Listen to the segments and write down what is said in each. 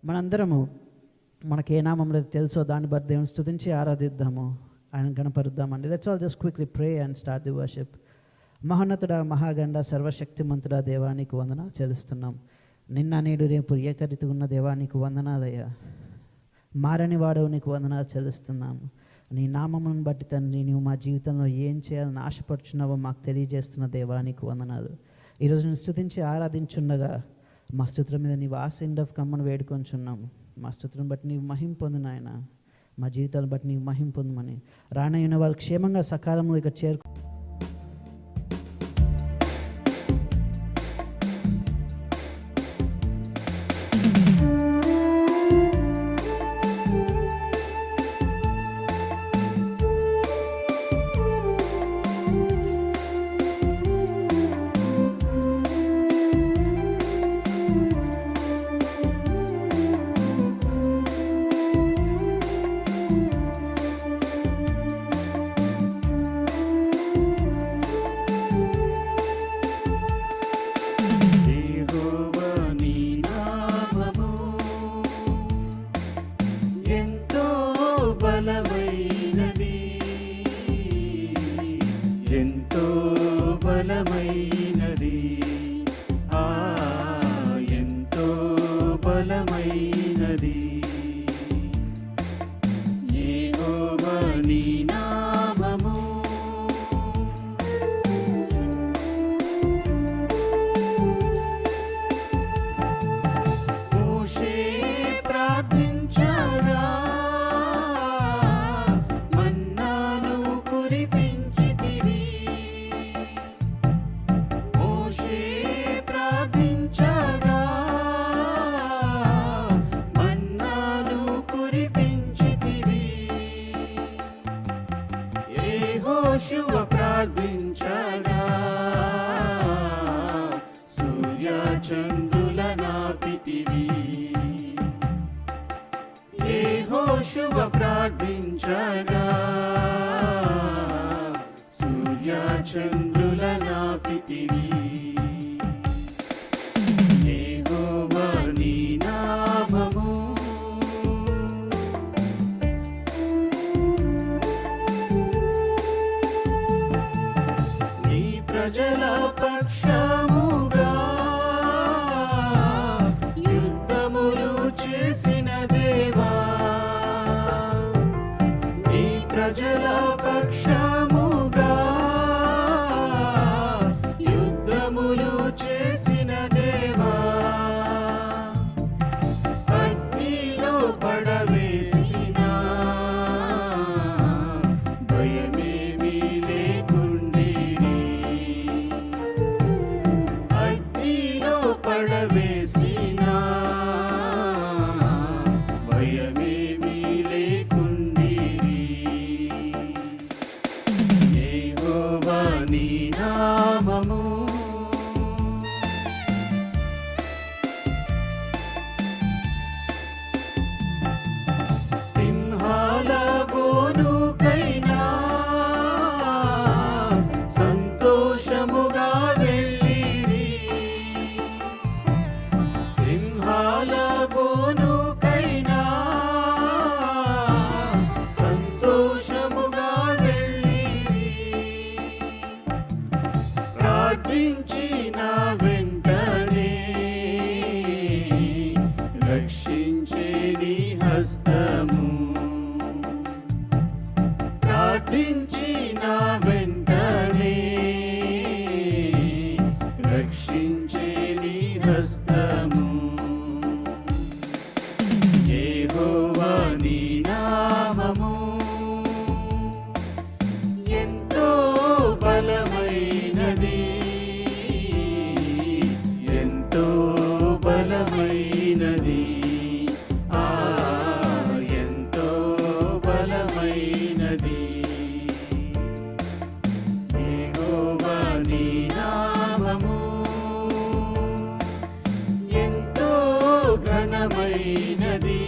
మనందరము మనకి ఏ నామంలో తెలుసో దాన్ని బట్టి దేవుని స్తుతించి ఆరాధిద్దాము, ఆయన గణపరుద్దామండి. Let's all just quickly pray and start the worship. మహోన్నతుడా, మహాగండ, సర్వశక్తిమంతుడా దేవా, నీకు వందనాలు చెల్లిస్తున్నాం. నిన్న నేడు రేపు ఏకరీతిగా ఉన్న దేవా, నీకు వందనాలయ్యా. మారని వాడవు, నీకు వందనాలు చెల్లిస్తున్నాము. నీ నామమును బట్టి తండ్రి, నీవు మా జీవితంలో ఏం చేయాలని ఆశపడుచున్నావో మాకు తెలియజేస్తున్న దేవా, నీకు వందనాలు. ఈరోజు నేను స్తుతించి ఆరాధించుండగా మా స్తుతుల మీద నీవు ఆసెండ్ ఆఫ్ కమ్మను వేడుకొంచున్నాము. మా స్తుతులను బట్టి నీవు మహిమ పొందిన ఆయన, మా జీవితాలను బట్టి నీవు మహిమ పొందమని, రానయ్యున్న వాళ్ళు క్షేమంగా సకాలంలో ఇక చేరుకు ప్రార్థించగా సూర్య చంద్రుల నాపితివి. యెహోవా నీ నామము నీ ప్రజల పక్షముగా యుద్ధములు చేసిన దేవా, ప్రజల పక్షముగా యుద్ధములు చేసిన దేవా, అగ్నిలో పడవేసిన భయమేమీ లేకుండిరి. అగ్నిలో పడవేసిన భయమేమీ లేకుండిరి. నీ నామము సింహాల బోనుకైనా సంతోషముగా వెళ్ళిరి. సింహాల బోనుకైనా సంతోషముగా ప్రార్థించిన వెంటనే రక్షించే నీ హస్తము. ప్రార్థించిన వెంటనే రక్షించే నీ హస్తము. యెహోవా నీ నామము ఎంతో బలమైనది, ఎంతో బలమైనది, ఎంతో బలమైనది. యెహోవా నీ నామము ఎంతో ఘనమైనది,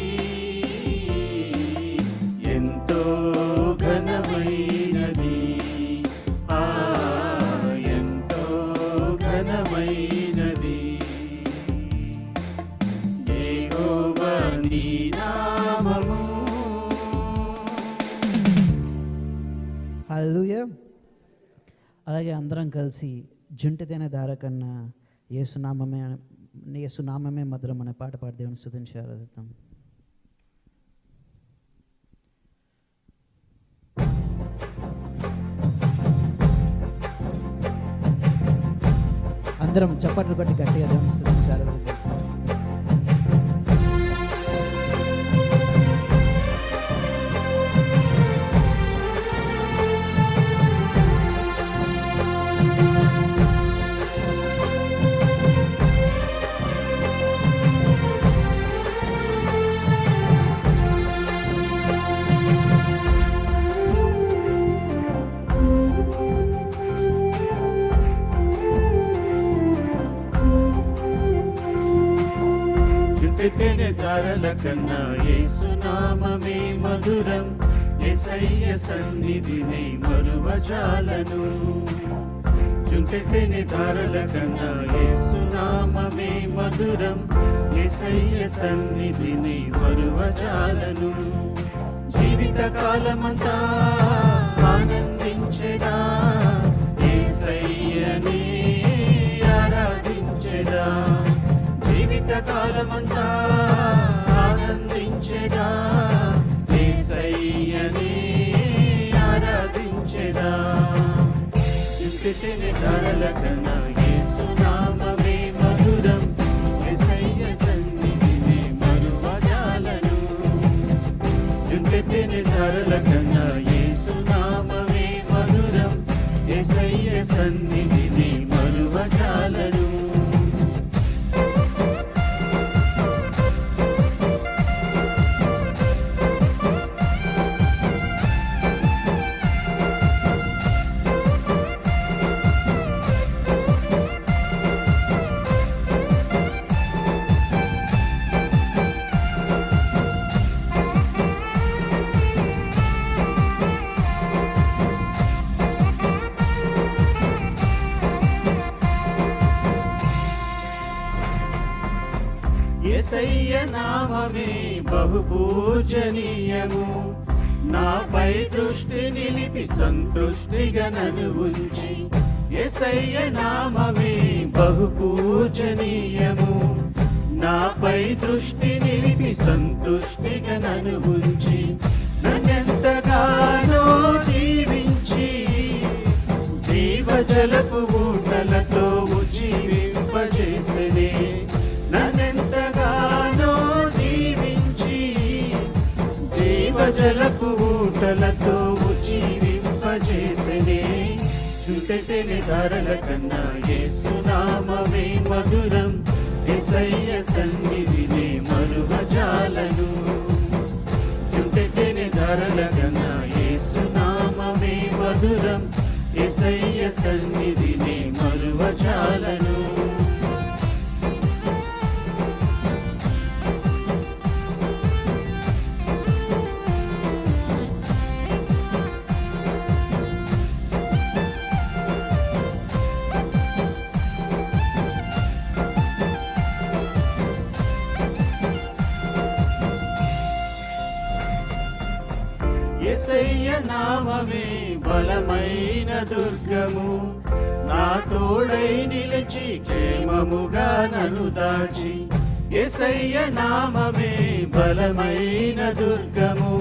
ఎంతో ఘనమైనది. హల్లెలూయా. అలాగే అందరం కలిసి జుంటితేనే దార కన్నా యేసునామమే మధురం అనే పాట పాడి దేవుని స్తుతించి ఆరాధిద్దాం. అందరం చప్పట్లు కొట్టి గట్టిగా దేవుని స్తుతించి ఆరాధిద్దాం. చుంటితేనె ధారల కన్నా యేసునామమే మధురం, యేసయ్య సన్నిధిని మరువజాలను. చుంటితేనె ధారల కన్నా యేసునామమే మధురం, యేసయ్య సన్నిధిని మరువజాలను. జీవిత కాలమంతా ఆనందించెదా, యేసయ్యనే ఆరాధించెదా. జీవిత కాలమంతా ఆనందించెదా, యేసయ్యనే ఆరాధించెదా. చుంటితేనె ధారల కన్నా యేసునామమే మధురం, యేసయ్య సన్నిధిని మరువజాలను. చుంటితేనె ధారల కన్నా యేసునామమే మధురం, యేసయ్య సన్నిధిని మరువజాలను. యేసయ్య నామమే బహు పూజనీయము, నాపై దృష్టి నిలిపి సంతుష్టిగా నన్ను ఉంచి. యేసయ్య నామమే బహు పూజనీయము, నాపై దృష్టి నిలిపి సంతుష్టిగా నన్ను ఉంచి. నన్నెంతగానో దీవించి జీవజలపు ఊటలతో ఉజ్జీవింపజేసెనే. నన్నెంతగానో దీవించి జీవజలపు ఊటలతో ఉజ్జీవింపజేసెనే. చుంటితేనె ధారల కన్నా యేసునామమే మధురం, యేసయ్య సన్నిధిని మరువజాలను. చుంటితేనె ధారల కన్నా యేసునామమే మధురం, యేసయ్య సన్నిధిని మరువజాలను. యేసయ్య నామమే బలమైన దుర్గము, నా తోడై నిలిచి క్షేమముగా నన్ను దాచి. యేసయ్య నామమే బలమైన దుర్గము,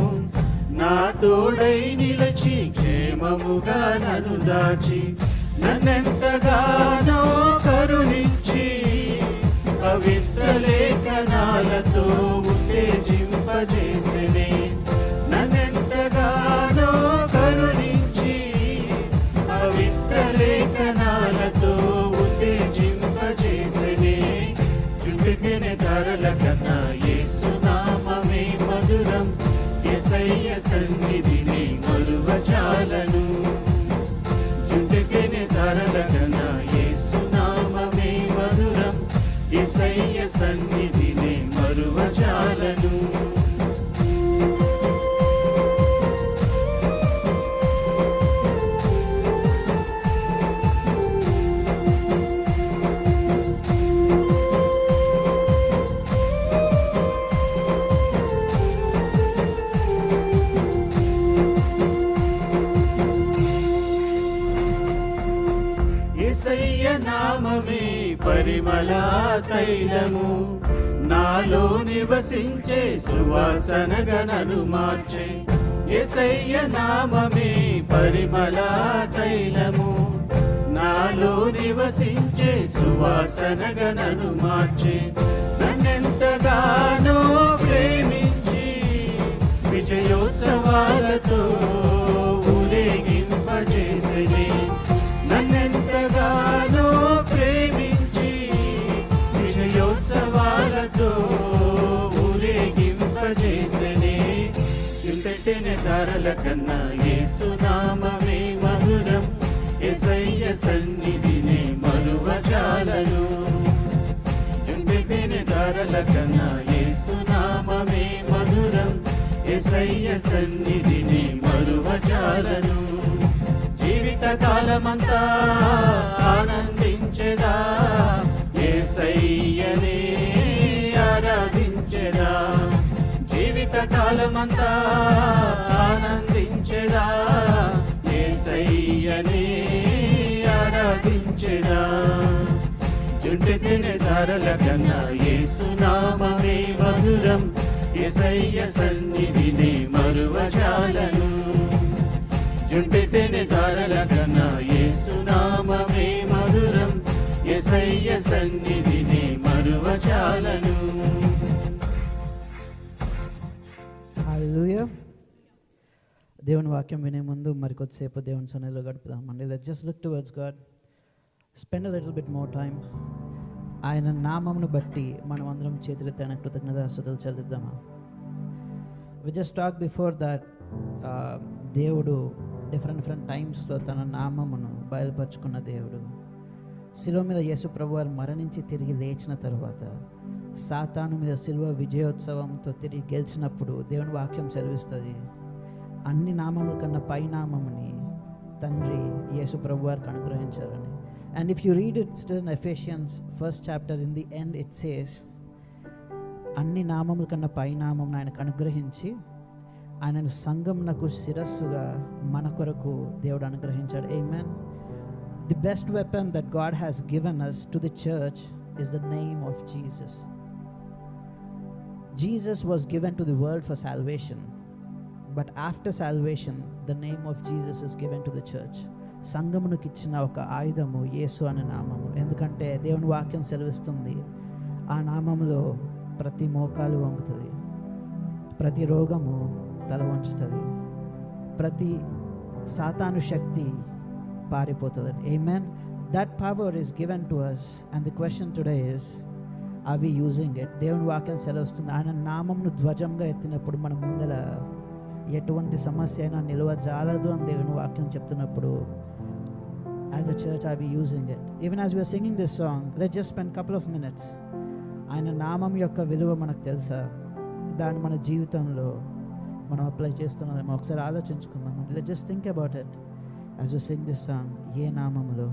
నా తోడై నిలిచి క్షేమముగా నన్ను దాచి. నన్నెంతగానో కరుణించి పవిత్ర లేఖనాలతో ఉత్తేజింపజేసెనే. నన్నెంతగానో కరుణించి పవిత్ర లేఖనాలతో ఉత్తేజింపజేసెనే. చుంటితేనె ధారల కన్నా యేసునామమే మధురం, యేసయ్య సన్నిధిని మరువజాలను. చుంటితేనె ధారల కన్నా యేసునామమే మధురం, యేసయ్య సన్నిధిని మరువజాలను. నామమే పరిమళ తైలము, నాలో నివసించే సువాసనగా నన్ను మార్చే. యేసయ్య నామమే పరిమళ తైలము, నాలో నివసించే సువాసనగా నన్ను మార్చే. నన్నెంతగానో ప్రేమించి విజయోత్సవాలతో ఊరేగింపజేసినే. నన్నెంతగానో ప్రేమించి విజయోత్సవాలతో ఊరేగింపజేసినే. పెట్టిన ధరల కన్నా యేసునామమే మధురం, యేసయ్య సన్నిధిని మరువజాలను. చుంబితిని ధరల కన్నా యేసునామమే మధురం, యేసయ్య సన్నిధిని మరువజాలను. జీవిత కాలమంతా ఆనందించెదా, యేసయ్యనే ఆరాధించెదా. జీవిత కాలమంతా ఆనందించెదా, యేసయ్యనే ఆరాధించెదా. జుంటితిని ధరల కన్నా యేసునామమే మధురం, యేసయ్య సన్నిధిని మరువజాలను. జుంటితిని ధరల కన్నా యేసునామమే మధురం, యేసయ్య సన్నిధిని మరువజాలను. హల్లెలూయా. దేవుని వాక్యం వినే ముందు మరికొద్దిసేపు దేవుని సన్నిధిలో గడుపుదామండి. Let's just look towards God, spend a little bit more time. ఆయన నామమును బట్టి మనం అందరం చేతులెత్తి ఆయన కృతజ్ఞతాస్తుతులు చెల్లిద్దామా. We just talk before that దేవుడు డిఫరెంట్ టైమ్స్లో తన నామమును బయలుపరుచుకున్న దేవుడు. శిలువ మీద యేసు ప్రభువారు మరణించి తిరిగి లేచిన తరువాత సాతాను మీద శిలువ విజయోత్సవంతో తిరిగి గెలిచినప్పుడు దేవుని వాక్యం సెలవిస్తుంది, అన్ని నామముల కన్నా పై నామముని తండ్రి యేసు ప్రభువారికి అనుగ్రహించారని. And if you read it still in Ephesians 1st chapter, in the end it says, అన్ని నామముల కన్నా పై నామమును ఆయనకు అనుగ్రహించి ఆయనను సంఘమునకు శిరస్సుగా మన కొరకు దేవుడు అనుగ్రహించాడు. Amen. The best weapon that God has given us to the church is the name of Jesus. Jesus was given to the world for salvation, but after salvation the name of Jesus is given to the church. సంఘమునకు ఇచ్చిన ఒక ఆయుధము యేసు అనే నామము. ఎందుకంటే దేవుని వాక్యం సెలవిస్తుంది, ఆ నామములో ప్రతి మోకాలు వంగుతుంది, ప్రతి రోగము తల వంచుతుంది, ప్రతి సాతాను శక్తి పారిపోతుందని. Amen. That power is given to us, and the question today is, are we using it? దేవుని వాక్యం సెలవిస్తుంది, ఆయన నామమును ధ్వజంగా ఎత్తినప్పుడు మన ముందర ఎటువంటి సమస్య అయినా నిలవజాలదు అని దేవుని వాక్యం చెప్తున్నప్పుడు, as a church, are we using it? Even as we are singing this song, let's just spend a couple of minutes. ఆయన నామం యొక్క విలువ మనకు తెలుసా? దాన్ని మన జీవితంలో మనం అప్లై చేస్తున్నామేమో ఒకసారి ఆలోచించుకుందాం. Let's just think about it as we sing this song. ఏ నామములో?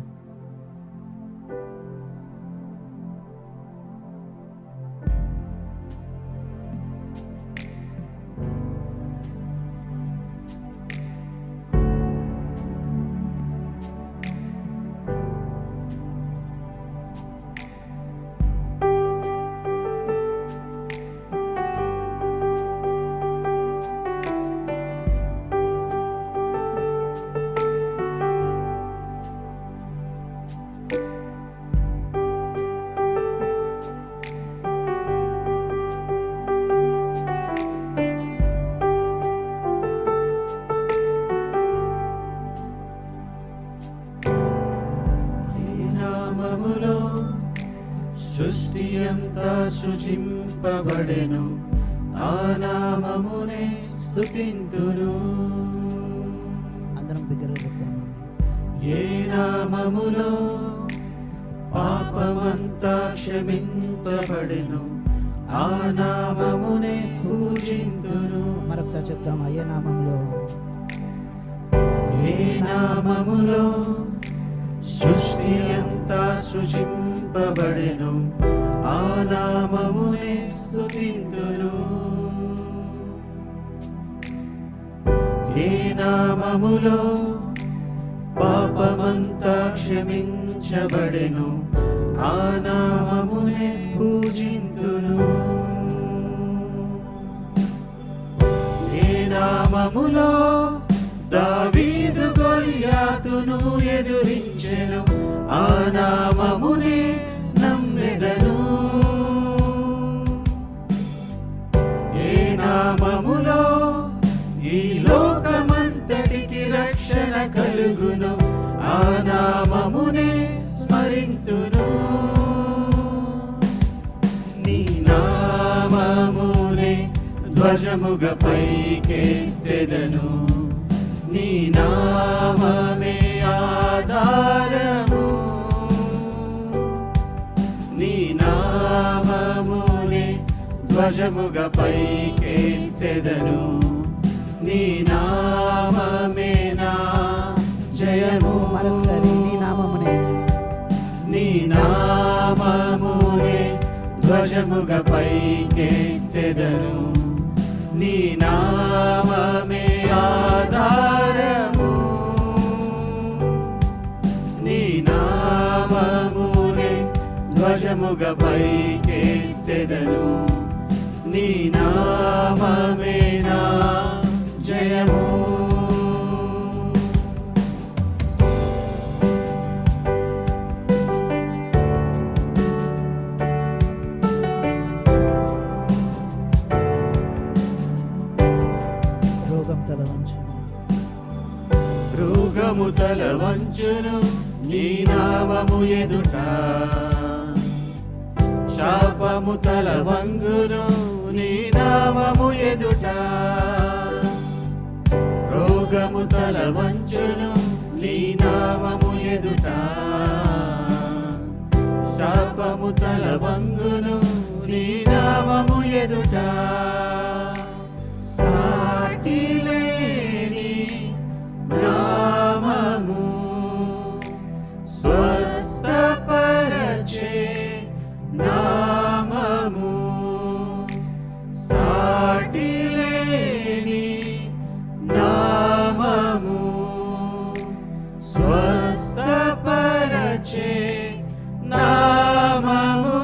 సృష్టి అంతా సృజింపబడెను, ఆ నామమునే స్తుతింతును. అందరం బిగ్గరగా చెప్తామండి. ఏ నామములో పాపమంతా క్షమించబడెను, ఆ నామమునే పూజింతును. మరొకసారి చెప్తామా, ఏ నామంలో? ఏ నామములో సృష్టి అంతా సృజింపబడెను, ఆ నామమునే స్తుతింతును. ఏ నామములో పాపమ పాపమంతా క్షమించబడెను ఆ నామమునే పూజింతును ఏ నామములో దావీదు గొలియాతును ఎదురించెను ఆ నామమునే నమ్మెదను ఏ నామములో ఈ లోకమంతటికి రక్షణ కలుగును ఆ నామమునే స్మరింతును నీ నామమునే ధ్వజముగా పైకెత్తెదను నీ నామమే ఆధారము నీ నామమునే ధ్వజముగా పైకెత్తెదను నీ నామమే నా జయము మరొకసారి నీ నామమునే నీ నామమునే ధ్వజముగా పైకెత్తెదను నీ నామమే ఆధారము నీ నామమునే ధ్వజముగా పైకెత్తెదను నీ నామమే నా జయము రోగము తల వంచును నీ నామము ఎదుట శాపము తల వంగును నీ నామము ఎదుట రోగము తల వంచును నీ నామము ఎదుట శాపము తల వంగును నీ నామము ఎదుట సాటి లేని నామము స్వస్థపరచే నామము సాటి లేని నామము స్వస్థపరచే నామము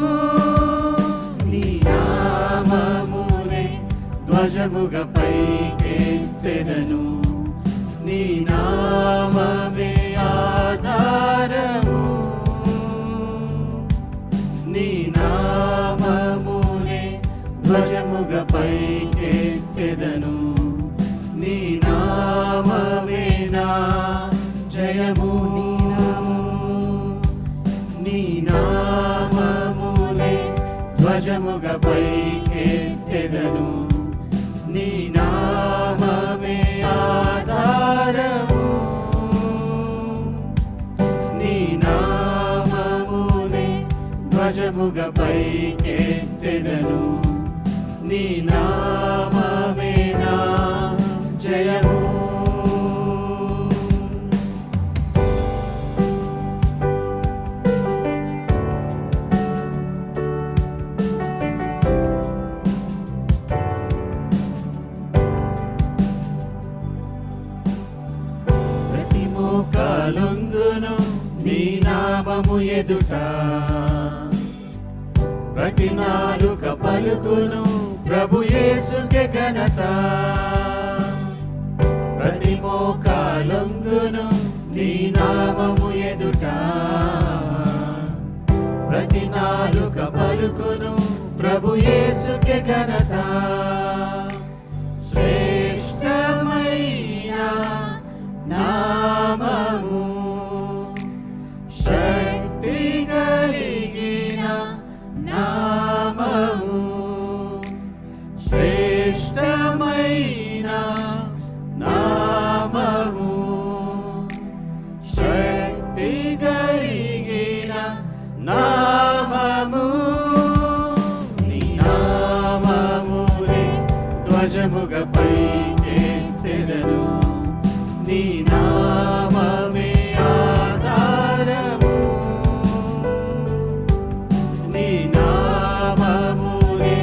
నీ నామమునే ధ్వజముగా పైకెత్తెదను నీ నామమే ఆధారము నీ నామమునే ధ్వజముగా పైకెత్తెదను నీ నామమే నా జయము నీ నామమునే ధ్వజముగా పైకెత్తెదను నీ నామమే ఆధారము నీ నామమునే ధ్వజముగా పైకెత్తెదను నీ నామమే నా జయము లొంగును నీ నామము ఎదుట ప్రతి నాలుక పలుకును ప్రభు యేసుకే ఘనత ప్రతి మోకాలొంగును నీ నామము ఎదుట ప్రతి నాలుక పలుకును ప్రభు యేసుకే ఘనత శ్రేష్టమైన నామము శక్తి కలిగిన నామము శ్రేష్టమైన నామము శక్తి కలిగిన నామము నీ నామమునే ధ్వజముగా పైకెత్తెదను నీ నామమే ఆధారము నీ నామమునే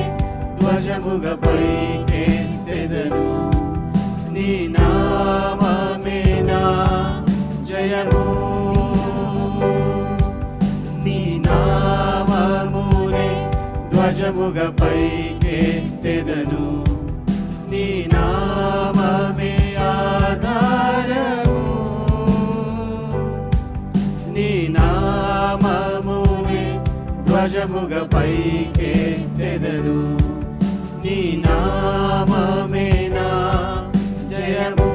ధ్వజముగా పైకెత్తెదను నీ నామమే నా జయము ధ్వజముగా పైకెత్తెదను నీ నామమే ఆధారము నీ నామమునే ధ్వజముగా పైకెత్తెదను నీ నామమే నా జయము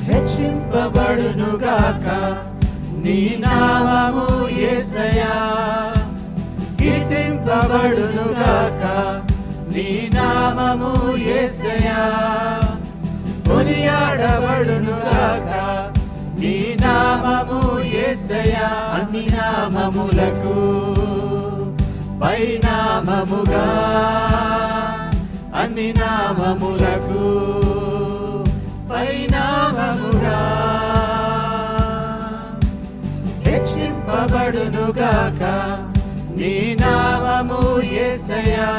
హెచ్చింపబడునుగాక నీ నామము యేసయ్యా కీర్తింపబడునుగాక నీ నామము యేసయ్యా కొనియాడబడునుగాక నీ నామము యేసయ్యా అన్ని నామములకు పైనామముగా అన్ని నామములకు పైనామముగా హెచ్చింపబడునుగాక నీ నామము యేసయ్యా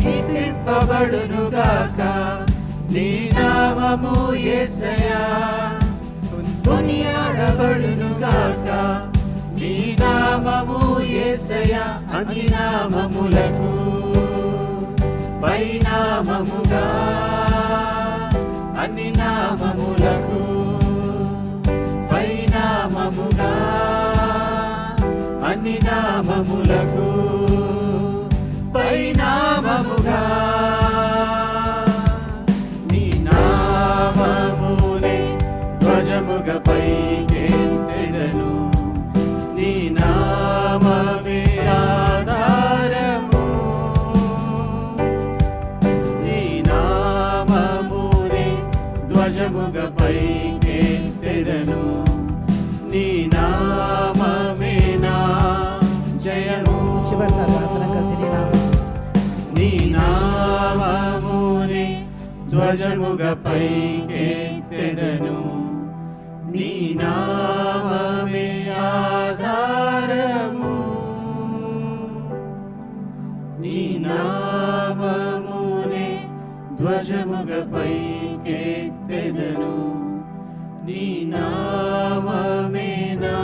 కీర్తింపబడునుగాక నీ నామము యేసయ్యా కొనియాడబడునుగాక నీ నామము యేసయ్యా అన్ని నామములకు పైనామముగా అన్ని నామములకు పైనామముగా అన్ని నామములకు పైనామముగా నీ నామమునే ధ్వజముగా పైకెత్తెదను నీ నామమే ఆధారము నీ నామమునే ధ్వజముగా పైకెత్తెదను నీ నామమే నా జయము చివరిసారి అందరం కలిసి నీ నామమునే ధ్వజముగా పైకెత్తెదను నీ నామమే ఆధారము నీ నామమునే ధ్వజముగా పైకెత్తెదను నీ నామమే నా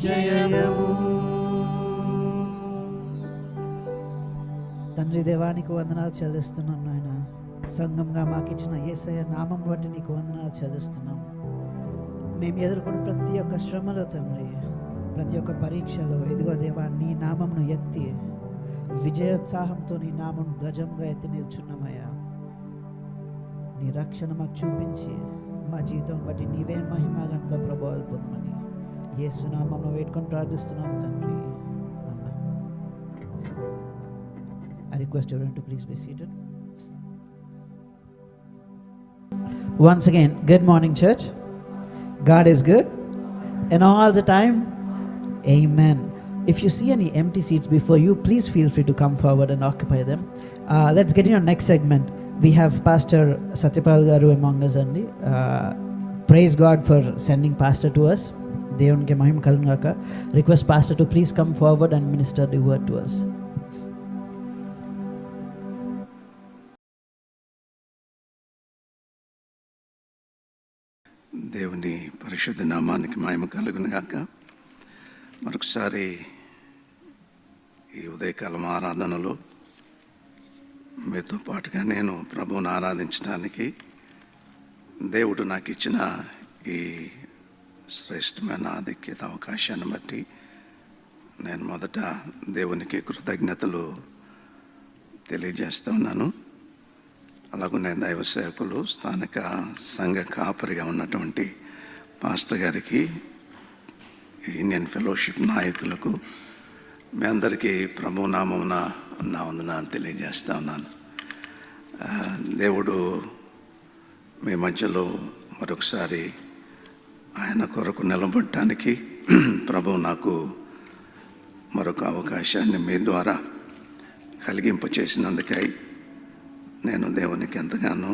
జయము తండ్రి దేవానికి వందనాలు చెల్లిస్తున్నాం నాయన. సంఘంగా మాకు ఇచ్చిన యేసయ్య నామం బట్టి నీకు వందనాలు చెల్లిస్తున్నాం. మేము ఎదుర్కొన్న ప్రతి ఒక్క శ్రమలో తండ్రి, ప్రతి ఒక్క పరీక్షలో ఇదిగో దేవా నీ నామంను ఎత్తి విజయోత్సాహంతో నీ నామం ధ్వజంగా ఎత్తి నిల్చున్నామయ్యా. నీ రక్షణ మాకు చూపించి మా జీవితం బట్టి నీవే మహిమగంతో ప్రభావాలు పొందమని యేసు నామంలో వేడుకొని ప్రార్థిస్తున్నాం తండ్రి. ఆమేన్. I request everyone to please be seated. Once again, good morning, church. God is good, and all the time. Amen. If you see any empty seats before you, please feel free to come forward and occupy them. Let's get in our next segment. We have Pastor Satyapal Garu among us. Praise God for sending Pastor to us. దేవునికి మహిమ కలుగును గాక. Request Pastor to please come forward and minister the word to us. దేవుని పరిశుద్ధ నామానికి మహిమ కలుగును గాక. మరొకసారి ఈ ఉదయకాలం ఆరాధనలో మీతో పాటుగా నేను ప్రభువుని ఆరాధించడానికి దేవుడు నాకు ఇచ్చిన ఈ శ్రేష్టమైన ఆధిక్యత అవకాశాన్ని బట్టి నేను మొదట దేవునికి కృతజ్ఞతలు తెలియజేస్తూ ఉన్నాను. అలాగనే దైవ సేవకులు, స్థానిక సంఘ కాపరిగా ఉన్నటువంటి పాస్టర్ గారికి, ఇండియన్ ఫెలోషిప్ నాయకులకు, మీ అందరికీ ప్రభు నామమున నా వందనాలు తెలియజేస్తూ ఉన్నాను. దేవుడు మీ మధ్యలో మరొకసారి ఆయన కొరకు నిలబడటానికి ప్రభు నాకు మరొక అవకాశాన్ని మీ ద్వారా కలిగింపచేసినందుకై నేను దేవునికి ఎంతగానో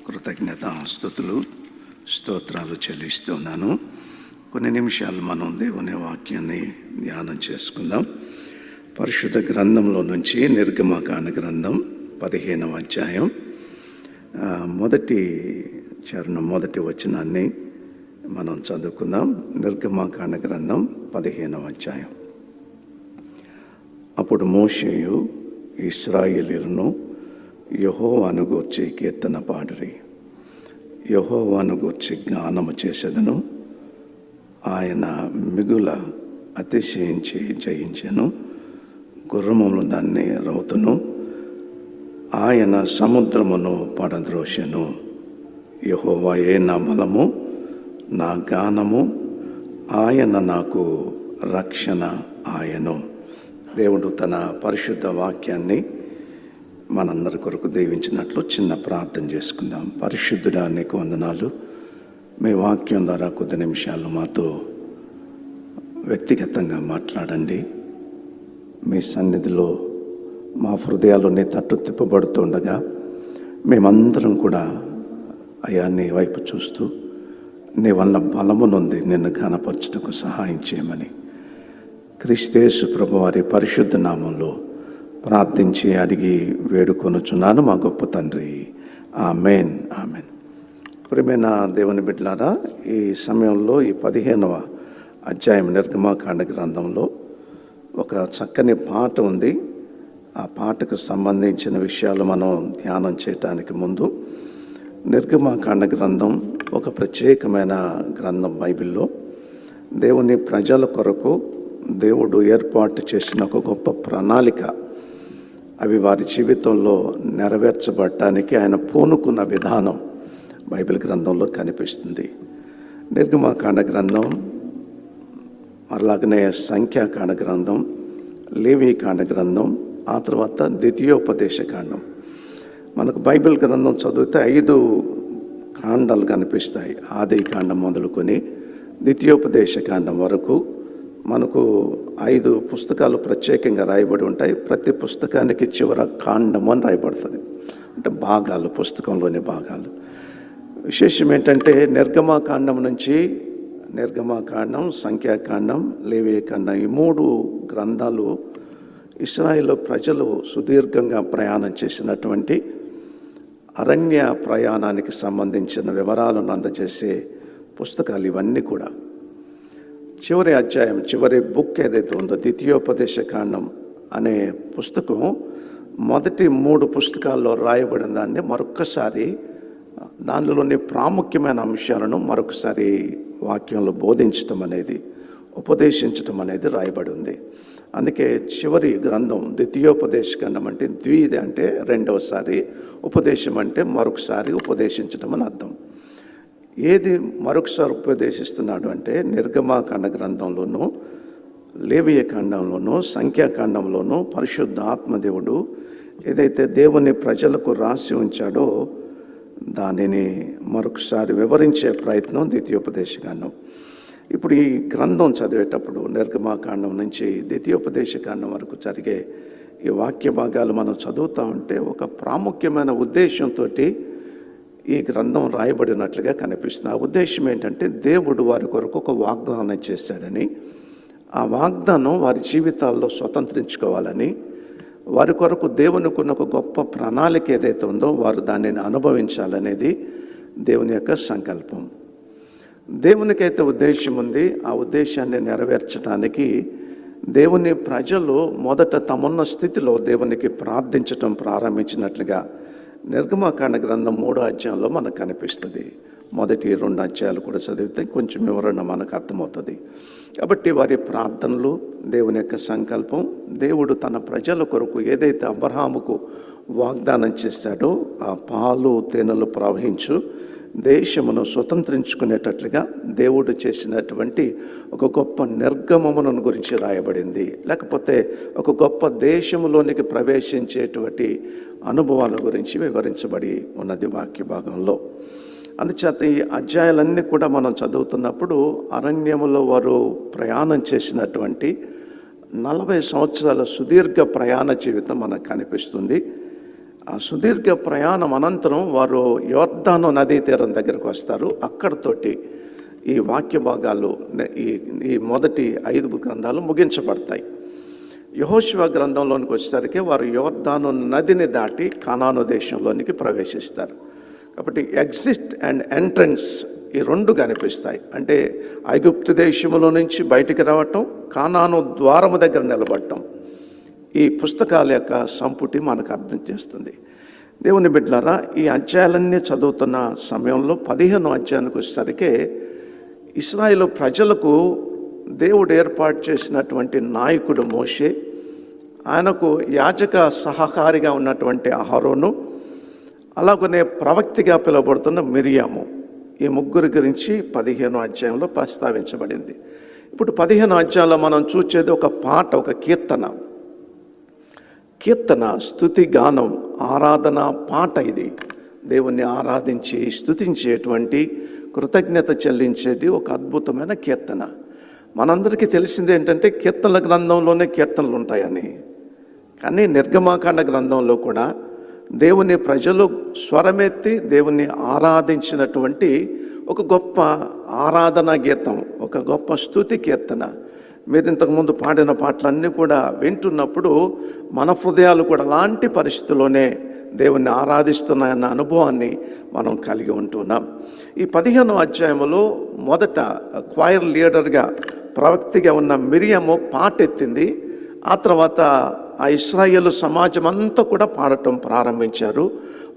కృతజ్ఞతాస్తుతులు స్తోత్రాలు చెల్లిస్తున్నాను. కొన్ని నిమిషాలు మనం దేవుని వాక్యాన్ని ధ్యానం చేసుకుందాం. పరిశుద్ధ గ్రంథంలో నుంచి నిర్గమకాండ గ్రంథం 15వ అధ్యాయం మొదటి చరణం, మొదటి వచనాన్ని మనం చదువుకుందాం. నిర్గమాకాండ గ్రంథం 15వ అధ్యాయం. అప్పుడు మోషేయు ఇశ్రాయేలీయులను యెహోవాను గూర్చి కీర్తన పాడిరి. యెహోవాను గూర్చి గానము చేసేదను. ఆయన మిగుల అతిశయించి జయించెను. గుర్రములు దాన్ని రౌతును. ఆయన సముద్రమును పడద్రోసెను. యెహోవాయే నా బలము, నా గానము, ఆయన నాకు రక్షణ ఆయను. దేవుడు తన పరిశుద్ధ వాక్యాన్ని మనందరి కొరకు దీవించినట్లు చిన్న ప్రార్థన చేసుకుందాం. పరిశుద్ధుడా, నీకు వందనాలు. మీ వాక్యం ద్వారా కొద్ది నిమిషాలు మాతో వ్యక్తిగతంగా మాట్లాడండి. మీ సన్నిధిలో మా హృదయాల్లోనే తట్టు తిప్పబడుతుండగా మేమందరం కూడా అయా నీ వైపు చూస్తూ నీ వల్ల బలము నుండి నిన్ను ఘనపరచుటకు సహాయం చేయమని క్రీస్తు ప్రభువారి పరిశుద్ధ నామంలో ప్రార్థించి అడిగి వేడుకొనుచున్నాను మా గొప్ప తండ్రి. ఆమేన్, ఆమేన్. ప్రియమైన దేవుని బిడ్డలారా, ఈ సమయంలో ఈ 15వ అధ్యాయం నిర్గమాకాండ గ్రంథంలో ఒక చక్కని పాట ఉంది. ఆ పాటకు సంబంధించిన విషయాలు మనం ధ్యానం చేయటానికి ముందు, నిర్గమాకాండ గ్రంథం ఒక ప్రత్యేకమైన గ్రంథం. బైబిల్లో దేవుని ప్రజల కొరకు దేవుడు ఏర్పాటు చేసిన ఒక గొప్ప ప్రణాళిక, అవి వారి జీవితంలో నెరవేర్చబడటానికి ఆయన పూనుకున్న విధానం బైబిల్ గ్రంథంలో కనిపిస్తుంది. నిర్గమాకాండ గ్రంథం, అలాగనే సంఖ్యాకాండ గ్రంథం, లేవీకాండ గ్రంథం, ఆ తర్వాత ద్వితీయోపదేశ కాండం. మనకు బైబిల్ గ్రంథం చదివితే 5 కాండాలు కనిపిస్తాయి. ఆది కాండం మొదలుకొని ద్వితీయోపదేశ కాండం వరకు మనకు 5 పుస్తకాలు ప్రత్యేకంగా రాయబడి ఉంటాయి. ప్రతి పుస్తకానికి చివర కాండం అని రాయబడుతుంది, అంటే భాగాలు, పుస్తకంలోని భాగాలు. విశేషం ఏంటంటే నిర్గమాకాండం నుంచి నిర్గమాకాండం, సంఖ్యాకాండం, లేవీకాండం, ఈ 3 గ్రంథాలు ఇశ్రాయేలు ప్రజలు సుదీర్ఘంగా ప్రయాణం చేసినటువంటి అరణ్య ప్రయాణానికి సంబంధించిన వివరాలను అందజేసే పుస్తకాలు ఇవన్నీ కూడా. చివరి అధ్యాయం, చివరి బుక్ ఏదైతే ఉందో ద్వితీయోపదేశ కాండం అనే పుస్తకం మొదటి 3 పుస్తకాల్లో రాయబడిన దాన్ని మరొక్కసారి, దానిలోని ప్రాముఖ్యమైన అంశాలను మరొకసారి వాక్యంలో బోధించటం అనేది, ఉపదేశించటం అనేది రాయబడి ఉంది. అందుకే చివరి గ్రంథం ద్వితీయోపదేశ కాండం అంటే అంటే రెండవసారి, ఉపదేశం అంటే మరొకసారి ఉపదేశించటం అని అర్థం. ఏది మరొకసారి ఉపదేశిస్తున్నాడు అంటే నిర్గమాకాండ గ్రంథంలోనూ, లేవీయకాండంలోనూ, సంఖ్యాకాండంలోనూ పరిశుద్ధ ఆత్మదేవుడు ఏదైతే దేవుని ప్రజలకు రాసి ఉంచాడో దానిని మరొకసారి వివరించే ప్రయత్నం ద్వితీయోపదేశ కాండం. ఇప్పుడు ఈ గ్రంథం చదివేటప్పుడు నిర్గమాకాండం నుంచి ద్వితీయోపదేశ కాండం వరకు జరిగే ఈ వాక్య భాగాలు మనం చదువుతూ ఉంటే ఒక ప్రాముఖ్యమైన ఉద్దేశంతో ఈ గ్రంథం రాయబడినట్లుగా కనిపిస్తుంది. ఆ ఉద్దేశం ఏంటంటే దేవుడు వారి కొరకు ఒక వాగ్దానం చేశాడని, ఆ వాగ్దానం వారి జీవితాల్లో స్వతంత్రించుకోవాలని, వారి కొరకు దేవునికున్న ఒక గొప్ప ప్రణాళిక ఏదైతే ఉందో వారు దానిని అనుభవించాలనేది దేవుని యొక్క సంకల్పం. దేవునికైతే ఉద్దేశం ఉంది, ఆ ఉద్దేశాన్ని నెరవేర్చడానికి దేవుని ప్రజలు మొదట తమన్న స్థితిలో దేవునికి ప్రార్థించటం ప్రారంభించినట్లుగా నిర్గమాకాండ గ్రంథం 3వ అధ్యాయంలో మనకు కనిపిస్తుంది. మొదటి 2 అధ్యాయాలు కూడా చదివితే కొంచెం వివరణ మనకు అర్థమవుతుంది. కాబట్టి వారి ప్రార్థనలు, దేవుని యొక్క సంకల్పం, దేవుడు తన ప్రజల కొరకు ఏదైతే అబ్రహాముకు వాగ్దానం చేశాడో ఆ పాలు తేనెలు ప్రవహించు దేశమును స్వతంత్రించుకునేటట్లుగా దేవుడు చేసినటువంటి ఒక గొప్ప నిర్గమమును గురించి రాయబడింది. లేకపోతే ఒక గొప్ప దేశంలోనికి ప్రవేశించేటువంటి అనుభవాల గురించి వివరించబడి ఉన్నది వాక్య భాగంలో. అందుచేత ఈ అధ్యాయాలన్నీ కూడా మనం చదువుతున్నప్పుడు అరణ్యములో వారు ప్రయాణం చేసినటువంటి 40 సంవత్సరాల సుదీర్ఘ ప్రయాణ జీవితం మనకు కనిపిస్తుంది. ఆ సుదీర్ఘ ప్రయాణం అనంతరం వారు యోర్దాను నదీ తీరం దగ్గరకు వస్తారు. అక్కడితోటి ఈ వాక్య భాగాలు, ఈ మొదటి 5 గ్రంథాలు ముగించబడతాయి. యెహోషువ గ్రంథంలోనికి వచ్చేసరికి వారు యోర్దాను నదిని దాటి కానాను దేశంలోనికి ప్రవేశిస్తారు. కాబట్టి ఎగ్జిట్ అండ్ ఎంట్రన్స్ ఈ రెండు కనిపిస్తాయి. అంటే ఐగుప్తు దేశంలో నుంచి బయటికి రావటం, కానాను ద్వారము దగ్గర నిలబడటం. ఈ పుస్తకాల యొక్క సంపుటి మనకు అర్థం చేస్తుంది. దేవుని బిడ్డలారా, ఈ అధ్యాయాలన్నీ చదువుతున్న సమయంలో 15వ అధ్యాయానికి వచ్చేసరికి ఇశ్రాయేలు ప్రజలకు దేవుడు ఏర్పాటు చేసినటువంటి నాయకుడు మోషే, ఆయనకు యాజక సహకారిగా ఉన్నటువంటి అహరోను, అలాగనే ప్రవక్తిగా పిలువబడుతున్న మిరియాము, ఈ ముగ్గురి గురించి 15వ అధ్యాయంలో ప్రస్తావించబడింది. ఇప్పుడు 15వ అధ్యాయంలో మనం చూసేది ఒక పాట, ఒక కీర్తన, స్తుతి గానం, ఆరాధన పాట. ఇది దేవుణ్ణి ఆరాధించి స్తుతించేటువంటి, కృతజ్ఞత చెల్లించేది ఒక అద్భుతమైన కీర్తన. మనందరికీ తెలిసింది ఏంటంటే కీర్తనల గ్రంథంలోనే కీర్తనలు ఉంటాయని. కానీ నిర్గమాకాండ గ్రంథంలో కూడా దేవుని ప్రజలు స్వరమెత్తి దేవుణ్ణి ఆరాధించినటువంటి ఒక గొప్ప ఆరాధనా గీతం, ఒక గొప్ప స్తుతి కీర్తన. మీరు ఇంతకుముందు పాడిన పాటలన్నీ కూడా వింటున్నప్పుడు మన హృదయాలు కూడా అలాంటి పరిస్థితుల్లోనే దేవుణ్ణి ఆరాధిస్తున్నాయన్న అనుభవాన్ని మనం కలిగి ఉంటున్నాం. ఈ 15వ అధ్యాయంలో మొదట క్వైర్ లీడర్గా, ప్రవక్తిగా ఉన్న మిరియాము పాట ఎత్తింది. ఆ తర్వాత ఆ ఇశ్రాయేలు సమాజం అంతా కూడా పాడటం ప్రారంభించారు.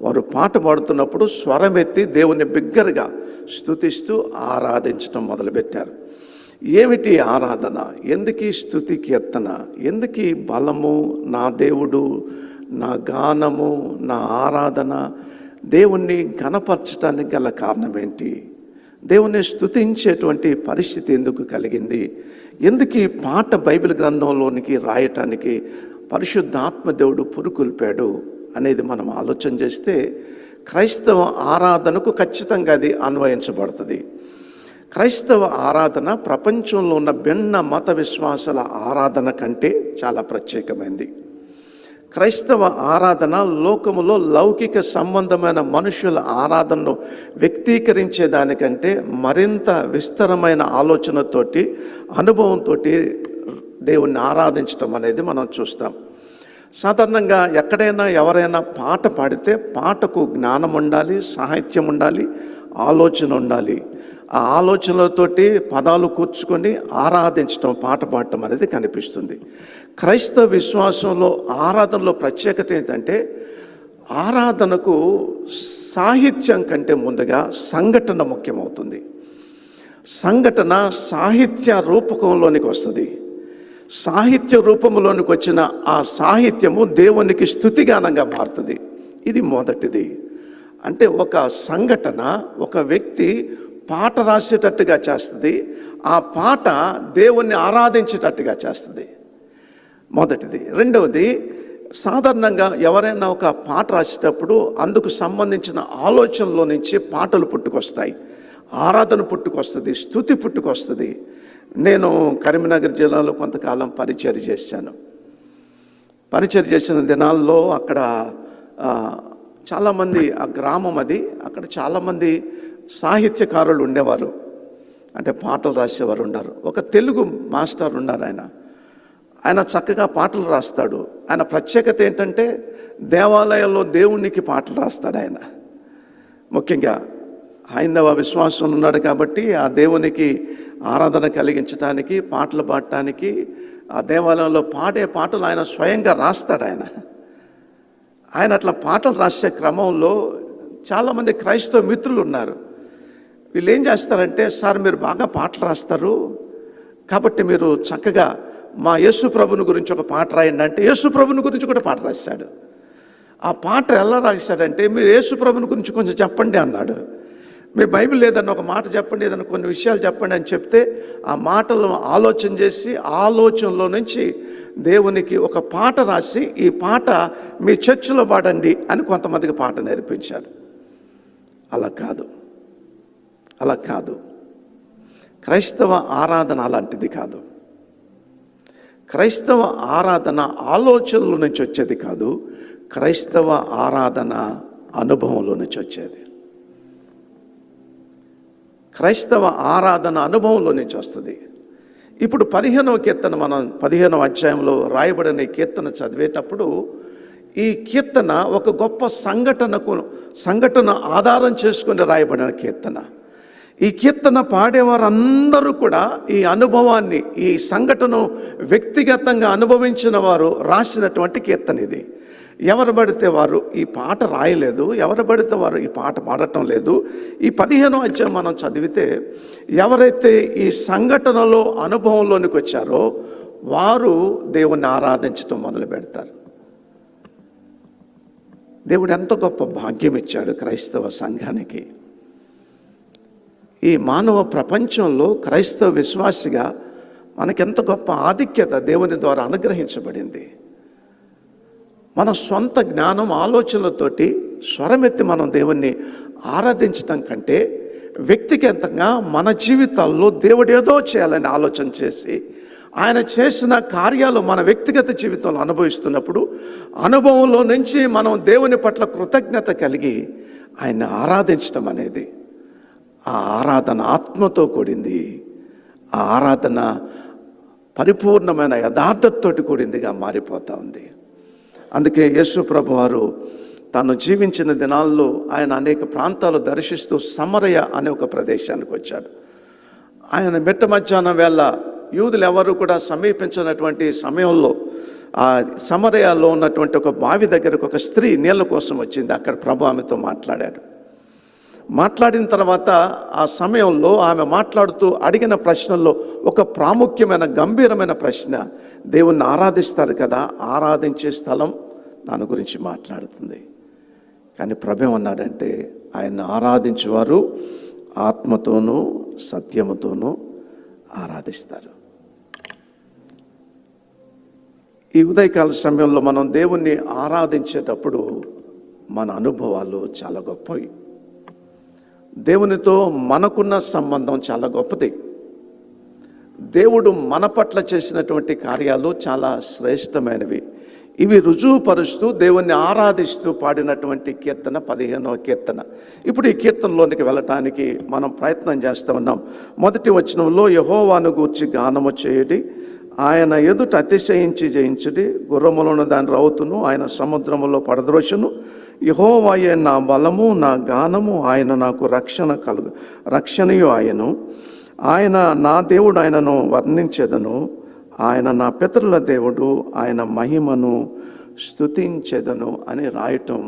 వారు పాట పాడుతున్నప్పుడు స్వరం ఎత్తి దేవుని బిగ్గరగా స్తుతిస్తూ ఆరాధించటం మొదలుపెట్టారు. ఏమిటి ఆరాధన? ఎందుకీ స్తుతి కీర్తన? ఎందుకీ బలము, నా దేవుడు, నా గానము, నా ఆరాధన? దేవుణ్ణి ఘనపరచడానికి గల కారణం ఏంటి? దేవుణ్ణి స్తుతించేటువంటి పరిస్థితి ఎందుకు కలిగింది? ఎందుకు ఈ పాట బైబిల్ గ్రంథంలోనికి రాయటానికి పరిశుద్ధాత్మ దేవుడు పురుకొల్పాడు అనేది మనం ఆలోచన చేస్తే క్రైస్తవ ఆరాధనకు ఖచ్చితంగా అది అన్వయించబడుతుంది. క్రైస్తవ ఆరాధన ప్రపంచంలో ఉన్న భిన్న మత విశ్వాసాల ఆరాధన కంటే చాలా ప్రత్యేకమైంది. క్రైస్తవ ఆరాధన లోకములో లౌకిక సంబంధమైన మనుషుల ఆరాధనను వ్యక్తీకరించే దానికంటే మరింత విస్తరమైన ఆలోచనతోటి, అనుభవంతో దేవుణ్ణి ఆరాధించటం అనేది మనం చూస్తాం. సాధారణంగా ఎక్కడైనా ఎవరైనా పాట పాడితే పాటకు జ్ఞానం ఉండాలి, సాహిత్యం ఉండాలి, ఆలోచన ఉండాలి. ఆ ఆలోచనలతోటి పదాలు కూర్చుకొని ఆరాధించటం, పాట పాడటం అనేది కనిపిస్తుంది. క్రైస్తవ విశ్వాసంలో ఆరాధనలో ప్రత్యేకత ఏంటంటే ఆరాధనకు సాహిత్యం కంటే ముందుగా సంఘటన ముఖ్యమవుతుంది. సంఘటన సాహిత్య రూపకంలోనికి వస్తుంది. సాహిత్య రూపంలోనికి వచ్చిన ఆ సాహిత్యము దేవునికి స్తుతిగానంగా మారుతుంది. ఇది మొదటిది. అంటే ఒక సంఘటన ఒక వ్యక్తి పాట రాసేటట్టుగా చేస్తుంది, ఆ పాట దేవుణ్ణి ఆరాధించేటట్టుగా చేస్తుంది. మొదటిది. రెండవది, సాధారణంగా ఎవరైనా ఒక పాట రాసేటప్పుడు అందుకు సంబంధించిన ఆలోచనలో నుంచి పాటలు పుట్టుకొస్తాయి, ఆరాధన పుట్టుకొస్తుంది, స్తుతి పుట్టుకొస్తుంది. నేను కరీంనగర్ జిల్లాలో కొంతకాలం పరిచర్య చేశాను. పరిచర్య చేసిన దినాల్లో అక్కడ చాలామంది, ఆ గ్రామం అది, అక్కడ చాలామంది సాహిత్యకారులు ఉండేవారు. అంటే పాటలు రాసేవారు ఉన్నారు. ఒక తెలుగు మాస్టర్ ఉన్నారు. ఆయన చక్కగా పాటలు రాస్తాడు. ఆయన ప్రత్యేకత ఏంటంటే దేవాలయంలో దేవునికి పాటలు రాస్తాడు. ఆయన ముఖ్యంగా హైందవ విశ్వాసం ఉన్నాడు కాబట్టి ఆ దేవునికి ఆరాధన కలిగించడానికి, పాటలు పాడటానికి, ఆ దేవాలయంలో పాడే పాటలు ఆయన స్వయంగా రాస్తాడు. ఆయన అట్లా పాటలు రాసే క్రమంలో చాలామంది క్రైస్తవ మిత్రులు ఉన్నారు. వీళ్ళు ఏం చేస్తారంటే, సార్ మీరు బాగా పాటలు రాస్తారు కాబట్టి మీరు చక్కగా మా యేసు ప్రభుని గురించి ఒక పాట రాయండి అంటే యేసు ప్రభుని గురించి కూడా పాట రాశాడు. ఆ పాట ఎలా రాశాడంటే, మీరు యేసు ప్రభుని గురించి కొంచెం చెప్పండి అన్నాడు. మీ బైబిల్ లేదన్న ఒక మాట చెప్పండి, ఏదన్నా కొన్ని విషయాలు చెప్పండి అని చెప్తే ఆ మాటలను ఆలోచన చేసి ఆలోచనలో నుంచి దేవునికి ఒక పాట రాసి ఈ పాట మీ చర్చిలో పాడండి అని కొంతమందికి పాట నేర్పించాడు. అలా కాదు. క్రైస్తవ ఆరాధన అలాంటిది కాదు. క్రైస్తవ ఆరాధన ఆలోచనల నుంచి వచ్చేది కాదు. క్రైస్తవ ఆరాధన అనుభవంలో నుంచి వచ్చేది. క్రైస్తవ ఆరాధన అనుభవంలో నుంచి వస్తుంది. ఇప్పుడు 15వ కీర్తన, మనం 15వ అధ్యాయంలో రాయబడిన ఈ కీర్తన చదివేటప్పుడు ఈ కీర్తన ఒక గొప్ప సంఘటన ఆధారం చేసుకుని రాయబడిన కీర్తన. ఈ కీర్తన పాడేవారందరూ కూడా ఈ అనుభవాన్ని, ఈ సంఘటన వ్యక్తిగతంగా అనుభవించిన వారు రాసినటువంటి కీర్తన ఇది. ఎవరు పడితే వారు ఈ పాట రాయలేదు, ఎవరు పడితే వారు ఈ పాట పాడటం లేదు. ఈ 15వ అధ్యాయం మనం చదివితే ఎవరైతే ఈ సంఘటనలో అనుభవంలోనికి వచ్చారో వారు దేవుణ్ణి ఆరాధించడం మొదలు పెడతారు. దేవుడు ఎంత గొప్ప భాగ్యం ఇచ్చాడు క్రైస్తవ సంఘానికి. ఈ మానవ ప్రపంచంలో క్రైస్తవ విశ్వాసిగా మనకెంత గొప్ప ఆధిక్యత దేవుని ద్వారా అనుగ్రహించబడింది. మన సొంత జ్ఞానం, ఆలోచనలతోటి స్వరమెత్తి మనం దేవుణ్ణి ఆరాధించటం కంటే వ్యక్తిగతంగా మన జీవితాల్లో దేవుడు ఏదో చేయాలని ఆలోచన చేసి ఆయన చేసిన కార్యాలు మన వ్యక్తిగత జీవితంలో అనుభవిస్తున్నప్పుడు అనుభవంలో నుంచి మనం దేవుని పట్ల కృతజ్ఞత కలిగి ఆయన్ని ఆరాధించడం అనేది, ఆ ఆరాధన ఆత్మతో కూడింది, ఆ ఆరాధన పరిపూర్ణమైన యథార్థతతోటి కూడిందిగా మారిపోతూ ఉంది. అందుకే యేసు ప్రభు వారు తాను జీవించిన దినాల్లో ఆయన అనేక ప్రాంతాలు దర్శిస్తూ సమరయ అనే ఒక ప్రదేశానికి వచ్చాడు. ఆయన మిట్ట మధ్యాహ్నం వేళ యూదులు ఎవరు కూడా సమీపించినటువంటి సమయంలో ఆ సమరయలో ఉన్నటువంటి ఒక బావి దగ్గరకు ఒక స్త్రీ నీళ్ళ కోసం వచ్చింది. అక్కడ ప్రభు ఆమెతో మాట్లాడాడు. మాట్లాడిన తర్వాత ఆ సమయంలో ఆమె మాట్లాడుతూ అడిగిన ప్రశ్నల్లో ఒక ప్రాముఖ్యమైన గంభీరమైన ప్రశ్న, దేవుణ్ణి ఆరాధిస్తారు కదా, ఆరాధించే స్థలం దాని గురించి మాట్లాడుతుంది. కానీ ప్రభు ఏమన్నాడంటే ఆయన్ని ఆరాధించేవారు ఆత్మతోనూ సత్యముతోనూ ఆరాధిస్తారు. ఈ ఉదయకాల సమయంలో మనం దేవుణ్ణి ఆరాధించేటప్పుడు మన అనుభవాలు చాలా గొప్పవి. దేవునితో మనకున్న సంబంధం చాలా గొప్పది. దేవుడు మన పట్ల చేసినటువంటి కార్యాలు చాలా శ్రేష్టమైనవి. ఇవి రుజువుపరుస్తూ దేవుణ్ణి ఆరాధిస్తూ పాడినటువంటి కీర్తన 15వ కీర్తన. ఇప్పుడు ఈ కీర్తనలోనికి వెళ్ళటానికి మనం ప్రయత్నం చేస్తూ ఉన్నాం. మొదటి వచనంలో యెహోవాను గూర్చి గానము చేయుడి, ఆయన ఎదుట అతిశయించి జయించుడి, గుర్రములను దాని రౌతును ఆయన సముద్రములో పడద్రోషును, యెహోవాయే నా బలము నా గానము, ఆయన నాకు రక్షణయు ఆయను, ఆయన నా దేవుడు, ఆయనను వర్ణించెదను, ఆయన నా పితరుల దేవుడు, ఆయన మహిమను స్తుతించెదను అని రాయటం,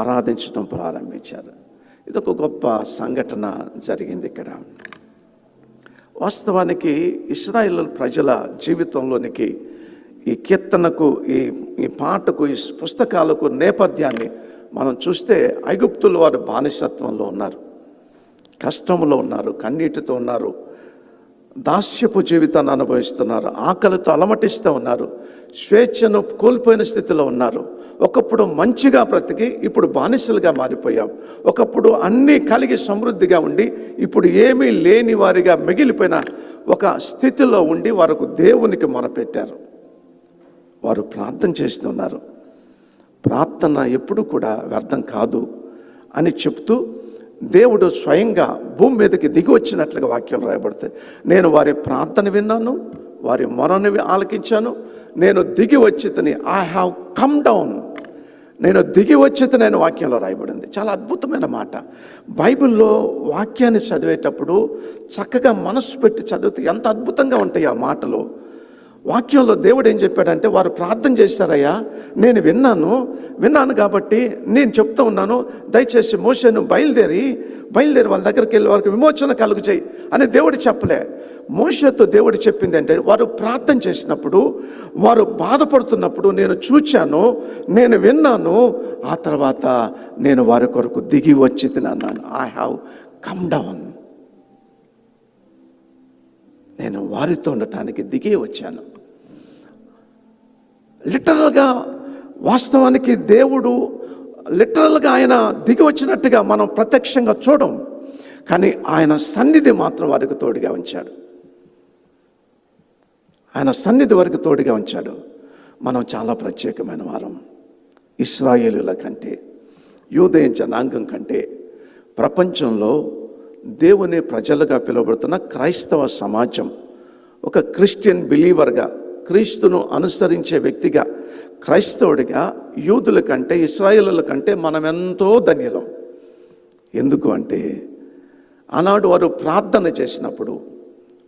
ఆరాధించడం ప్రారంభించారు. ఇదొక గొప్ప సంఘటన జరిగింది ఇక్కడ. వాస్తవానికి ఇశ్రాయేలు ప్రజల జీవితంలోనికి ఈ కీర్తనకు, ఈ పాటకు, ఈ పుస్తకాలకు నేపథ్యాన్ని మనం చూస్తే ఐగుప్తులు వారు బానిసత్వంలో ఉన్నారు, కష్టంలో ఉన్నారు, కన్నీటితో ఉన్నారు, దాస్యపు జీవితాన్ని అనుభవిస్తున్నారు, ఆకలితో అలమటిస్తూ ఉన్నారు, స్వేచ్ఛను కోల్పోయిన స్థితిలో ఉన్నారు. ఒకప్పుడు మంచిగా బ్రతికి ఇప్పుడు బానిసలుగా మారిపోయాం. ఒకప్పుడు అన్నీ కలిగి సమృద్ధిగా ఉండి ఇప్పుడు ఏమీ లేని వారిగా మిగిలిపోయిన ఒక స్థితిలో ఉండి వారికి దేవునికి మొరపెట్టారు. వారు ప్రార్థన చేస్తున్నారు. ప్రార్థన ఎప్పుడు కూడా వ్యర్థం కాదు అని చెప్తూ దేవుడు స్వయంగా భూమి మీదకి దిగి వచ్చినట్లుగా వాక్యం రాయబడుతుంది. నేను వారి ప్రార్థన విన్నాను, వారి మొరను ఆలకించాను, నేను దిగి వచ్చేతని, ఐ హ్యావ్ కమ్ డౌన్, నేను దిగి వచ్చేది నేను వాక్యంలో రాయబడింది. చాలా అద్భుతమైన మాట. బైబిల్లో వాక్యాన్ని చదివేటప్పుడు చక్కగా మనసు పెట్టి చదివితే ఎంత అద్భుతంగా ఉంటాయి ఆ మాటలు. వాక్యంలో దేవుడు ఏం చెప్పాడంటే, వారు ప్రార్థన చేస్తారయ్యా, నేను విన్నాను కాబట్టి నేను చెప్తూ ఉన్నాను, దయచేసి మోషేను బయలుదేరి వాళ్ళ దగ్గరికి వెళ్ళి వారికి విమోచన కలుగు చేయి అని దేవుడు చెప్పలే. మోషేతో దేవుడు చెప్పింది అంటే, వారు ప్రార్థన చేసినప్పుడు, వారు బాధపడుతున్నప్పుడు నేను చూచాను, నేను విన్నాను, ఆ తర్వాత నేను వారి కొరకు దిగి వచ్చి అన్నాను. ఐ హ్యావ్ కమ్ డౌన్, నేను వారితో ఉండటానికి దిగి వచ్చాను. లిటరల్గా, వాస్తవానికి దేవుడు లిటరల్గా ఆయన దిగి వచ్చినట్టుగా మనం ప్రత్యక్షంగా చూడం, కానీ ఆయన సన్నిధి మాత్రం వారికి తోడుగా ఉంచాడు. ఆయన సన్నిధి వారికి తోడుగా ఉంచాడు. మనం చాలా ప్రత్యేకమైన వారం. ఇశ్రాయేలుల కంటే, యూదేయ జనాంగం కంటే ప్రపంచంలో దేవుని ప్రజలుగా పిలువబడుతున్న క్రైస్తవ సమాజం, ఒక క్రిస్టియన్ బిలీవర్గా, క్రీస్తును అనుసరించే వ్యక్తిగా, క్రైస్తవుడిగా యూదుల కంటే, ఇశ్రాయేలుల కంటే మనం ఎంతో ధన్యులం. ఎందుకు అంటే ఆనాడు వారు ప్రార్థన చేసినప్పుడు,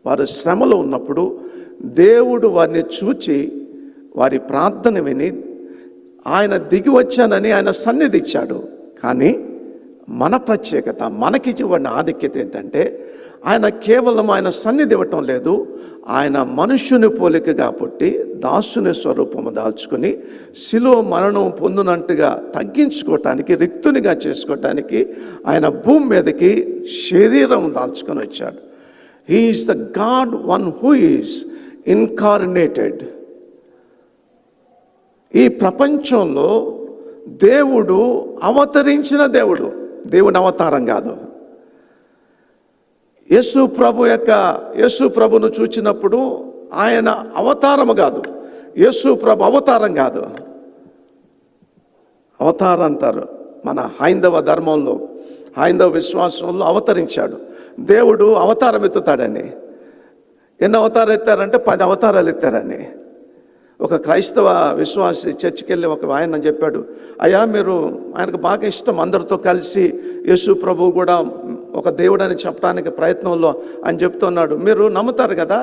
వారు శ్రమలో ఉన్నప్పుడు దేవుడు వారిని చూచి వారి ప్రార్థన విని ఆయన దిగి వచ్చానని ఆయన సన్నిధి ఇచ్చాడు. కానీ మన ప్రత్యేకత, మనకి ఇవ్వబడిన ఆధిక్యత ఏంటంటే ఆయన కేవలం ఆయన సన్నిధి ఇవ్వటం లేదు, ఆయన మనుష్యుని పోలికగా పుట్టి దాసుని స్వరూపము దాల్చుకుని శిలువ మరణం పొందినట్టుగా తగ్గించుకోవటానికి, రిక్తునిగా చేసుకోవటానికి ఆయన భూమి మీదకి శరీరం దాల్చుకొని వచ్చాడు. He is the God one who is incarnated. ఈ ప్రపంచంలో దేవుడు అవతరించిన దేవుడు, దేవుని అవతారం కాదు. యేసు ప్రభును చూచినప్పుడు ఆయన అవతారము కాదు, యేసు ప్రభు అవతారం కాదు. అవతారం అంటారు మన హైందవ ధర్మంలో, హైందవ విశ్వాసంలో అవతరించాడు. దేవుడు అవతారం ఎత్తుతాడని. ఎన్ని అవతారాలు ఎత్తారంటే 10 అవతారాలు ఎత్తారని. ఒక క్రైస్తవ విశ్వాసి చర్చికి వెళ్ళి ఒక ఆయన చెప్పాడు, అయ్యా మీరు, ఆయనకు బాగా ఇష్టం అందరితో కలిసి యేసు ప్రభు కూడా ఒక దేవుడు అని చెప్పడానికి ప్రయత్నంలో అని చెప్తున్నాడు. మీరు నమ్ముతారు కదా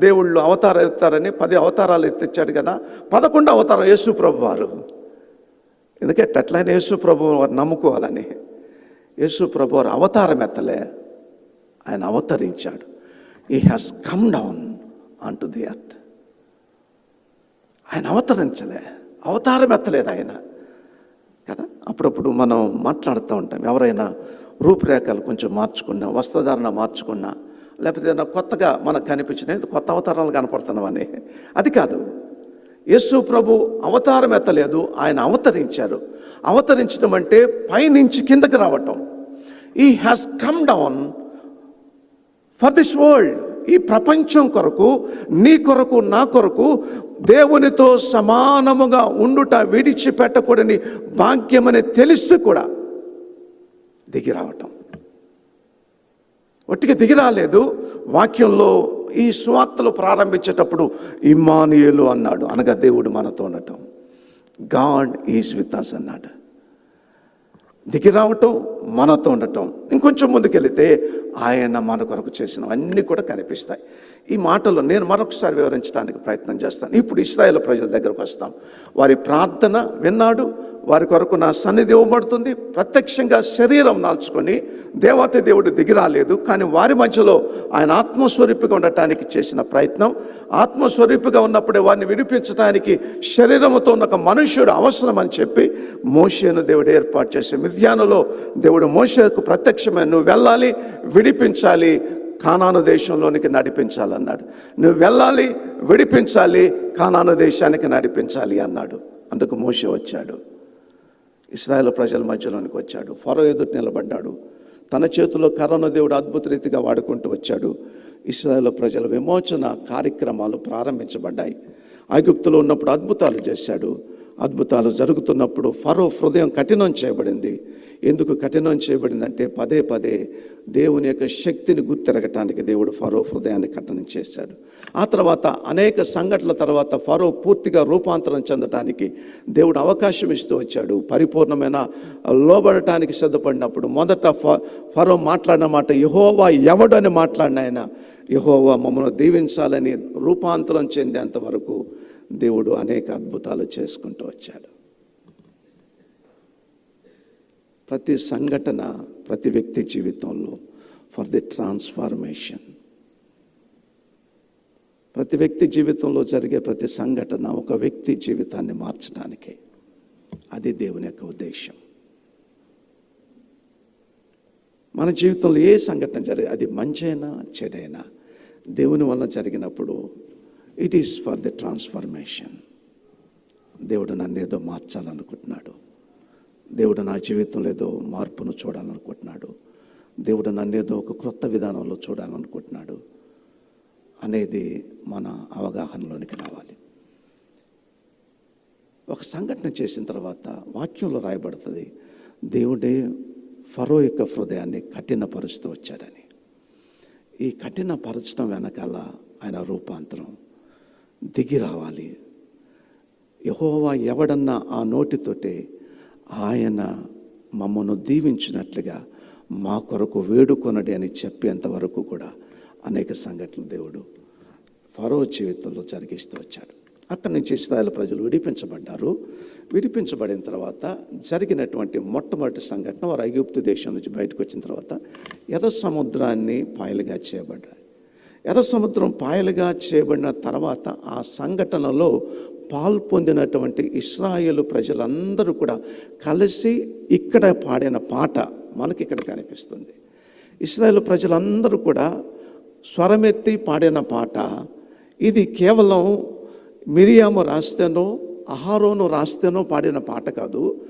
దేవుళ్ళు అవతారం ఎత్తారని, 10 అవతారాలు ఎత్తిచ్చాడు కదా, 11వ అవతారం యేసు ప్రభు వారు. ఎందుకంటే అట్లయినా యేసు ప్రభు వారు నమ్ముకోవాలని. యేసు ప్రభు వారు అవతారం ఎత్తలే, ఆయన అవతరించాడు. He has come down on to the earth. ఆయన అవతరించలే, అవతారం ఎత్తలేదు ఆయన కదా. అప్పుడప్పుడు మనం మాట్లాడుతూ ఉంటాం, ఎవరైనా రూపురేఖలు కొంచెం మార్చుకున్నా, వస్త్రధారణ మార్చుకున్నా, లేకపోతే ఏదైనా కొత్తగా మనకు కనిపించినాయి, కొత్త అవతారాలు కనపడుతున్నామని. అది కాదు, యేసు ప్రభు అవతారం ఎత్తలేదు, ఆయన అవతరించారు. అవతరించడం అంటే పైనుంచి కిందకి రావటం. He has come down for this world. ఈ ప్రపంచం కొరకు, నీ కొరకు, నా కొరకు దేవునితో సమానముగా ఉండుట విడిచిపెట్టకూడని భాగ్యమని తెలిసి కూడా దిగి రావటం. ఒట్టిగా దిగి రాలేదు. వాక్యంలో ఈ సువార్తలు ప్రారంభించేటప్పుడు ఇమ్మానుయేలు అన్నాడు, అనగా దేవుడు మనతో ఉండటం. గాడ్ ఈజ్ విత్ us అన్నాడు. దిగి రావటం, మనతో ఉండటం. ఇంకొంచెం ముందుకెళితే ఆయన మన కొరకు చేసినవన్నీ కూడా కనిపిస్తాయి. ఈ మాటలు నేను మరొకసారి వివరించడానికి ప్రయత్నం చేస్తాను. ఇప్పుడు ఇశ్రాయేలు ప్రజల దగ్గరకు వస్తాం. వారి ప్రార్థన విన్నాడు, వారి కొరకు నా సన్నిధి ఇవ్వబడుతుంది. ప్రత్యక్షంగా శరీరం దాల్చుకొని దేవాతి దేవుడు దిగి రాలేదు, కానీ వారి మధ్యలో ఆయన ఆత్మస్వరూపిగా ఉండటానికి చేసిన ప్రయత్నం. ఆత్మస్వరూపిగా ఉన్నప్పుడే వారిని విడిపించడానికి శరీరంతో ఉన్న ఒక మనుష్యుడు అవసరం అని చెప్పి మోషేను దేవుడు ఏర్పాటు చేసి, మిద్యానులో దేవుడు మోషేకు ప్రత్యక్షమైన, నువ్వు వెళ్ళాలి, విడిపించాలి, కానాను దేశంలోనికి నడిపించాలన్నాడు. నువ్వు వెళ్ళాలి, విడిపించాలి, కానాను దేశానికి నడిపించాలి అన్నాడు. అందుకు మోషే వచ్చాడు, ఇశ్రాయేలు ప్రజల మధ్యలోనికి వచ్చాడు. ఫరో ఎదుట నిలబడ్డాడు. తన చేతిలో కర్రను దేవుడు అద్భుత రీతిగా వాడుకుంటూ వచ్చాడు. ఇశ్రాయేలు ప్రజల విమోచన కార్యక్రమాలు ప్రారంభించబడ్డాయి. ఐగుప్తులో ఉన్నప్పుడు అద్భుతాలు చేశాడు. అద్భుతాలు జరుగుతున్నప్పుడు ఫరో హృదయం కఠినం చేయబడింది. ఎందుకు కఠినం చేయబడిందంటే పదే పదే దేవుని యొక్క శక్తిని గుర్తిరగటానికి దేవుడు ఫరో హృదయాన్ని కఠినం చేశాడు. ఆ తర్వాత అనేక సంఘటనల తర్వాత ఫరో పూర్తిగా రూపాంతరం చెందటానికి దేవుడు అవకాశం ఇస్తూ వచ్చాడు. పరిపూర్ణమైన లోబడటానికి సిద్ధపడినప్పుడు మొదట ఫరో మాట్లాడిన మాట యెహోవా ఎవడని మాట్లాడిన ఆయన, యెహోవా మమ్మల్ని దీవించాలని రూపాంతరం చెందేంత వరకు దేవుడు అనేక అద్భుతాలు చేసుకుంటూ వచ్చాడు. ప్రతి సంఘటన ప్రతి వ్యక్తి జీవితంలో ఫర్ ది ట్రాన్స్ఫార్మేషన్. ప్రతి వ్యక్తి జీవితంలో జరిగే ప్రతి సంఘటన ఒక వ్యక్తి జీవితాన్ని మార్చడానికే. అది దేవుని యొక్క ఉద్దేశం. మన జీవితంలో ఏ సంఘటన జరిగే, అది మంచైనా చెడైనా, దేవుని వల్ల జరిగినప్పుడు it is for the transformation. దేవుడు నన్ను ఏదో మార్చాలనుకుంటున్నాడు, దేవుడు నా జీవితంలో ఏదో మార్పును చూడాలనుకుంటున్నాడు, దేవుడు నన్ను ఏదో ఒక క్రొత్త విధానంలో చూడాలనుకుంటున్నాడు అనేది మన అవగాహనలోనికి రావాలి. ఒక సంఘటన చేసిన తర్వాత వాక్యంలో రాయబడుతుంది, దేవుడే ఫరో యొక్క హృదయాన్ని కఠినపరుస్తూ వచ్చాడని. ఈ కఠినపరచడం వెనకాల ఆయన రూపాంతరం, దిగి రావాలి. యెహోవా ఎవడన్నా ఆ నోటితోటే ఆయన మమ్మను దీవించినట్లుగా మా కొరకు వేడుకొనడి అని చెప్పేంత వరకు కూడా అనేక సంఘటనలు దేవుడు ఫరో జీవితంలో జరిగిస్తూ వచ్చాడు. అక్కడి నుంచి ఇశ్రాయేలు ప్రజలు విడిపించబడ్డారు. విడిపించబడిన తర్వాత జరిగినటువంటి మొట్టమొదటి సంఘటన, వారు ఐగుప్తు దేశం నుంచి బయటకు వచ్చిన తర్వాత ఎర్ర సముద్రాన్ని పాయలుగా చేయబడ్డారు. ఎర్ర సముద్రం పాయలుగా చేయబడిన తర్వాత ఆ సంఘటనలో పాల్పొందినటువంటి ఇశ్రాయేలు ప్రజలందరూ కూడా కలిసి ఇక్కడ పాడిన పాట మనకి ఇక్కడ కనిపిస్తుంది. ఇశ్రాయేలు ప్రజలందరూ కూడా స్వరమెత్తి పాడిన పాట ఇది కేవలం మిరియాము రాస్తేనో అహరోను రాస్తేనో పాడిన పాట కాదు.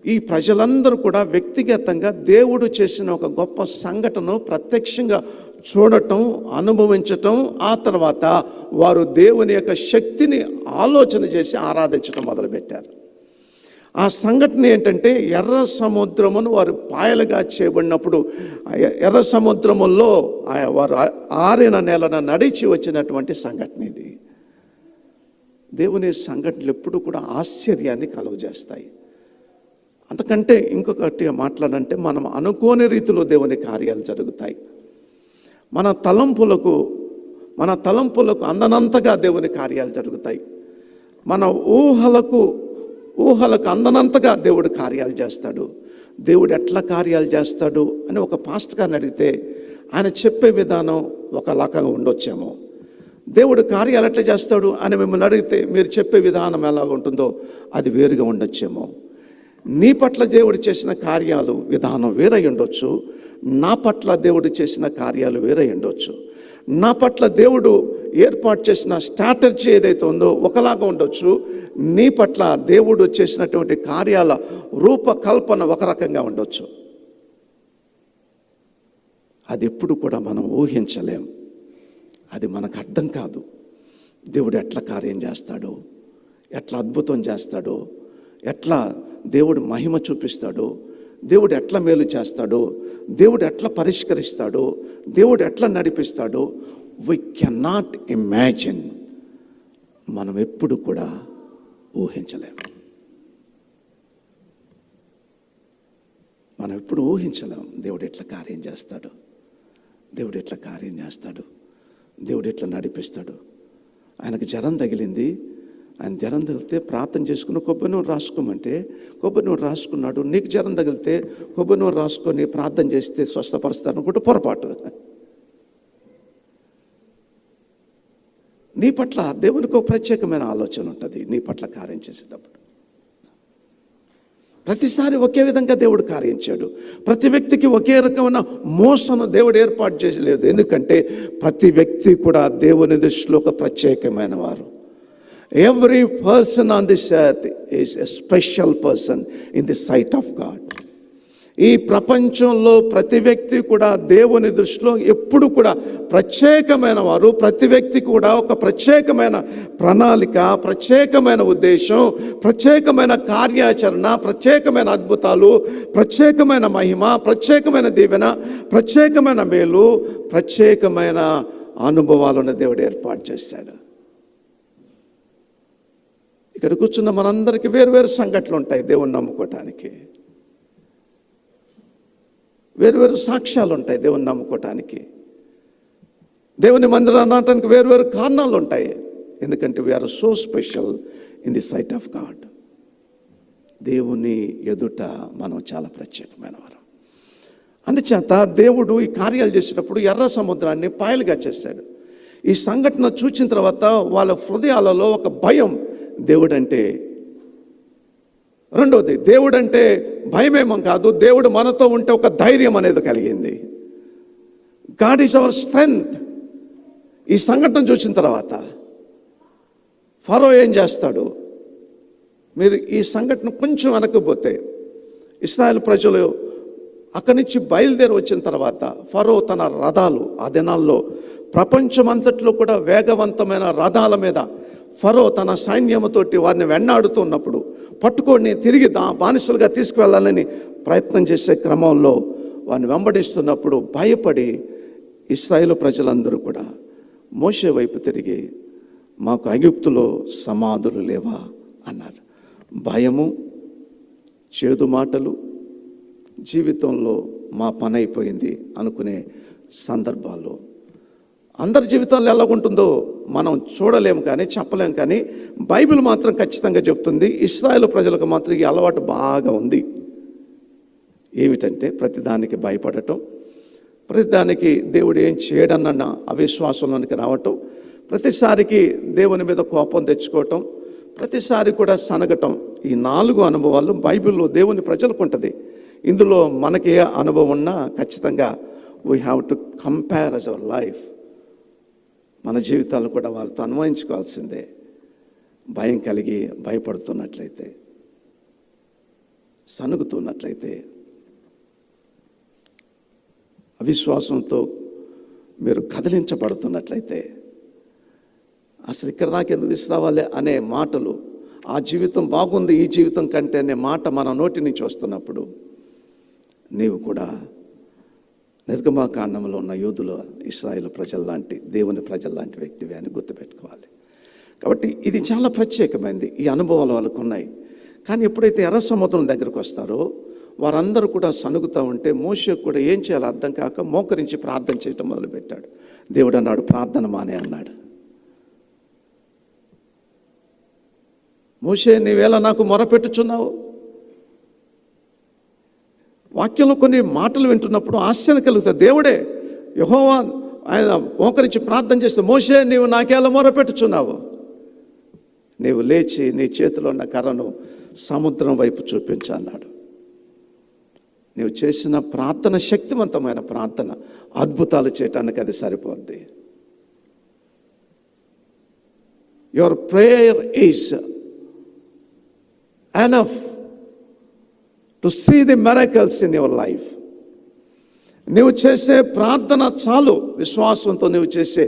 ఈ ప్రజలందరూ కూడా వ్యక్తిగతంగా దేవుడు చేసిన ఒక గొప్ప సంఘటనను ప్రత్యక్షంగా చూడటం, అనుభవించటం, ఆ తర్వాత వారు దేవుని యొక్క శక్తిని ఆలోచన చేసి ఆరాధించటం మొదలుపెట్టారు. ఆ సంఘటన ఏంటంటే ఎర్ర సముద్రమును వారు పాయలుగా చేయబడినప్పుడు ఎర్ర సముద్రములో వారు ఆరిన నేలన నడిచి వచ్చినటువంటి సంఘటన ఇది. దేవుని సంఘటనలు ఎప్పుడు కూడా ఆశ్చర్యాన్ని కలుగజేస్తాయి. అంతకంటే ఇంకొకటిగా మాట్లాడంటే మనం అనుకోని రీతిలో దేవుని కార్యాలు జరుగుతాయి. మన తలంపులకు అందనంతగా దేవుని కార్యాలు జరుగుతాయి. మన ఊహలకు అందనంతగా దేవుడు కార్యాలు చేస్తాడు. దేవుడు ఎట్లా కార్యాలు చేస్తాడు అని ఒక పాస్టర్ గారిని అడిగితే ఆయన చెప్పే విధానం ఒకలాగా ఉండొచ్చేమో. దేవుడు కార్యాలు ఎట్లా చేస్తాడు అని మిమ్మల్ని అడిగితే మీరు చెప్పే విధానం ఎలా ఉంటుందో అది వేరుగా ఉండొచ్చేమో. నీ పట్ల దేవుడు చేసిన కార్యాలు విధానం వేరై ఉండొచ్చు. నా పట్ల దేవుడు చేసిన కార్యాలు వేరై ఉండొచ్చు. నా పట్ల దేవుడు ఏర్పాటు చేసిన స్ట్రాటజీ ఏదైతే ఉందో ఒకలాగా ఉండొచ్చు. నీ పట్ల దేవుడు చేసినటువంటి కార్యాల రూపకల్పన ఒక రకంగా ఉండొచ్చు. అది ఎప్పుడు కూడా మనం ఊహించలేం. అది మనకు అర్థం కాదు. దేవుడు ఎట్లా కార్యం చేస్తాడో, ఎట్లా అద్భుతం చేస్తాడో, ఎట్లా దేవుడు మహిమ చూపిస్తాడో, దేవుడు ఎట్లా మేలు చేస్తాడో, దేవుడు ఎట్లా పరిష్కరిస్తాడో, దేవుడు ఎట్లా నడిపిస్తాడో వీ కెనాట్ ఇమాజిన్. మనం ఎప్పుడు కూడా ఊహించలేము. మనం ఎప్పుడు ఊహించలేము దేవుడు ఎట్లా కార్యం చేస్తాడు, దేవుడు ఎట్లా కార్యం చేస్తాడు, దేవుడు ఎట్లా నడిపిస్తాడు. ఆయనకు జ్వరం తగిలింది. ఆయన జ్వరం తగిలితే ప్రార్థన చేసుకుని కొబ్బరి నూనె రాసుకోమంటే కొబ్బరి నూనె రాసుకున్నాడు. నీకు జ్వరం తగిలితే కొబ్బరి నూనె రాసుకొని ప్రార్థన చేస్తే స్వస్థపరుస్తాను అనుకుంటే పొరపాటు. నీ పట్ల దేవునికి ఒక ప్రత్యేకమైన ఆలోచన ఉంటుంది. నీ పట్ల కార్యం చేసేటప్పుడు ప్రతిసారి ఒకే విధంగా దేవుడు కార్యం చేయడు. ప్రతి వ్యక్తికి ఒకే రకమైన మోసను దేవుడు ఏర్పాటు చేయలేదు. ఎందుకంటే ప్రతి వ్యక్తి కూడా దేవుని దృష్టిలో ఒక ప్రత్యేకమైన వారు. Every person on this earth is a special person in the sight of God. ఈ ప్రపంచంలో ప్రతి వ్యక్తి కూడా దేవుని దృష్టిలో ఎప్పుడు కూడా ప్రత్యేకమైన వారు. ప్రతి వ్యక్తి కూడా ఒక ప్రత్యేకమైన ప్రణాళిక, ప్రత్యేకమైన ఉద్దేశం, ప్రత్యేకమైన కార్యాచరణ, ప్రత్యేకమైన అద్భుతాలు, ప్రత్యేకమైన మహిమ, ప్రత్యేకమైన దీవెన, ప్రత్యేకమైన మేలు, ప్రత్యేకమైన అనుభవాలను దేవుడు ఏర్పాటు చేశాడు. ఇక్కడ కూర్చున్న మనందరికీ వేరువేరు సంఘటనలు ఉంటాయి. దేవుని నమ్ముకోవటానికి వేరువేరు సాక్ష్యాలు ఉంటాయి. దేవుని నమ్ముకోవటానికి, దేవుని మందిరాన్ని అనడానికి వేరువేరు కారణాలు ఉంటాయి. ఎందుకంటే we are so special in the sight of God. దేవుని ఎదుట మనం చాలా ప్రత్యేకమైన వారు. అందుచేత దేవుడు ఈ కార్యాలు చేసినప్పుడు ఎర్ర సముద్రాన్ని పాయలుగా చేశాడు. ఈ సంఘటన చూసిన తర్వాత వాళ్ళ హృదయాలలో ఒక భయం. దేవుడంటే రెండవది, దేవుడంటే భయమేమో కాదు, దేవుడు మనతో ఉంటే ఒక ధైర్యం అనేది కలిగింది. God is our strength. ఈ సంఘటన చూసిన తర్వాత ఫరో ఏం చేస్తాడు? మీరు ఈ సంఘటన కొంచెం వెనకపోతే ఇశ్రాయేలు ప్రజలు అక్కడి నుంచి బయలుదేరి వచ్చిన తర్వాత ఫరో తన రథాలు, ఆ దినాల్లో ప్రపంచమంతట్లో కూడా వేగవంతమైన రథాల మీద ఫరో తన సైన్యముతోటి వారిని వెన్నాడుతున్నప్పుడు, పట్టుకొని తిరిగి బానిసలుగా తీసుకువెళ్ళాలని ప్రయత్నం చేసే క్రమంలో వారిని వెంబడిస్తున్నప్పుడు భయపడి ఇశ్రాయేలు ప్రజలందరూ కూడా మోషే వైపు తిరిగి మాకు ఐగుప్తులో సమాధులు లేవా అన్నారు. భయము, చేదు మాటలు, జీవితంలో మా పని అయిపోయింది అనుకునే సందర్భాలు. అందరి జీవితాల్లో ఎలాగుంటుందో మనం చూడలేము కానీ చెప్పలేము, కానీ బైబిల్ మాత్రం ఖచ్చితంగా చెప్తుంది. ఇశ్రాయేలు ప్రజలకు మాత్రం ఈ అలవాటు బాగా ఉంది. ఏమిటంటే ప్రతిదానికి భయపడటం, ప్రతిదానికి దేవుడు ఏం చేయడన్న అవిశ్వాసంలోనికి రావటం, ప్రతిసారికి దేవుని మీద కోపం తెచ్చుకోవటం, ప్రతిసారి కూడా సనగటం. ఈ 4 అనుభవాలు బైబిల్లో దేవుని ప్రజలకు ఉంటుంది. ఇందులో మనకి ఏ అనుభవం ఉన్నా ఖచ్చితంగా we have to compare us our life. మన జీవితాలు కూడా వాళ్ళతో అన్వయించుకోవాల్సిందే. భయం కలిగి భయపడుతున్నట్లయితే, సనుగుతున్నట్లయితే, అవిశ్వాసంతో మీరు కదిలించబడుతున్నట్లయితే, అసలు ఇక్కడ దాకా ఎందుకు తీసుకురావాలి అనే మాటలు, ఆ జీవితం బాగుంది ఈ జీవితం కంటే అనే మాట మన నోటి నుంచి వస్తున్నప్పుడు, నీవు కూడా నిర్గమాకాండంలో ఉన్న యూదుల ఇశ్రాయేలు ప్రజల్లాంటి, దేవుని ప్రజల్లాంటి వ్యక్తివి అని గుర్తుపెట్టుకోవాలి. కాబట్టి ఇది చాలా ప్రత్యేకమైనది. ఈ అనుభవాలు వాళ్ళకు ఉన్నాయి. కానీ ఎప్పుడైతే ఎర్ర సముద్రం దగ్గరకు వస్తారో వారందరూ కూడా సనుగుతూ ఉంటే మోషే కూడా ఏం చేయాలో అర్థం కాక మోకరించి ప్రార్థన చేయటం మొదలుపెట్టాడు. దేవుడు అన్నాడు, ప్రార్థన మానే అన్నాడు. మోషే, నీవేళ నాకు మొరపెట్టుచున్నావు? వాక్యంలో కొన్ని మాటలు వింటున్నప్పుడు ఆశ్చర్యం కలుగుతుంది. దేవుడే, యెహోవా ఆయన మోకరించి ప్రార్థన చేస్తే, మోషే నీవు నాకేలా మొరపెట్టుచున్నావు? నీవు లేచి నీ చేతిలో ఉన్న కర్రను సముద్రం వైపు చూపించు అన్నాడు. నీవు చేసిన ప్రార్థన శక్తివంతమైన ప్రార్థన, అద్భుతాలు చేయటానికి అది సరిపోద్ది. Your prayer is enough to see the miracles in your life. నీవు చేసే ప్రార్థన చాలు, విశ్వాసంతో నీవు చేసే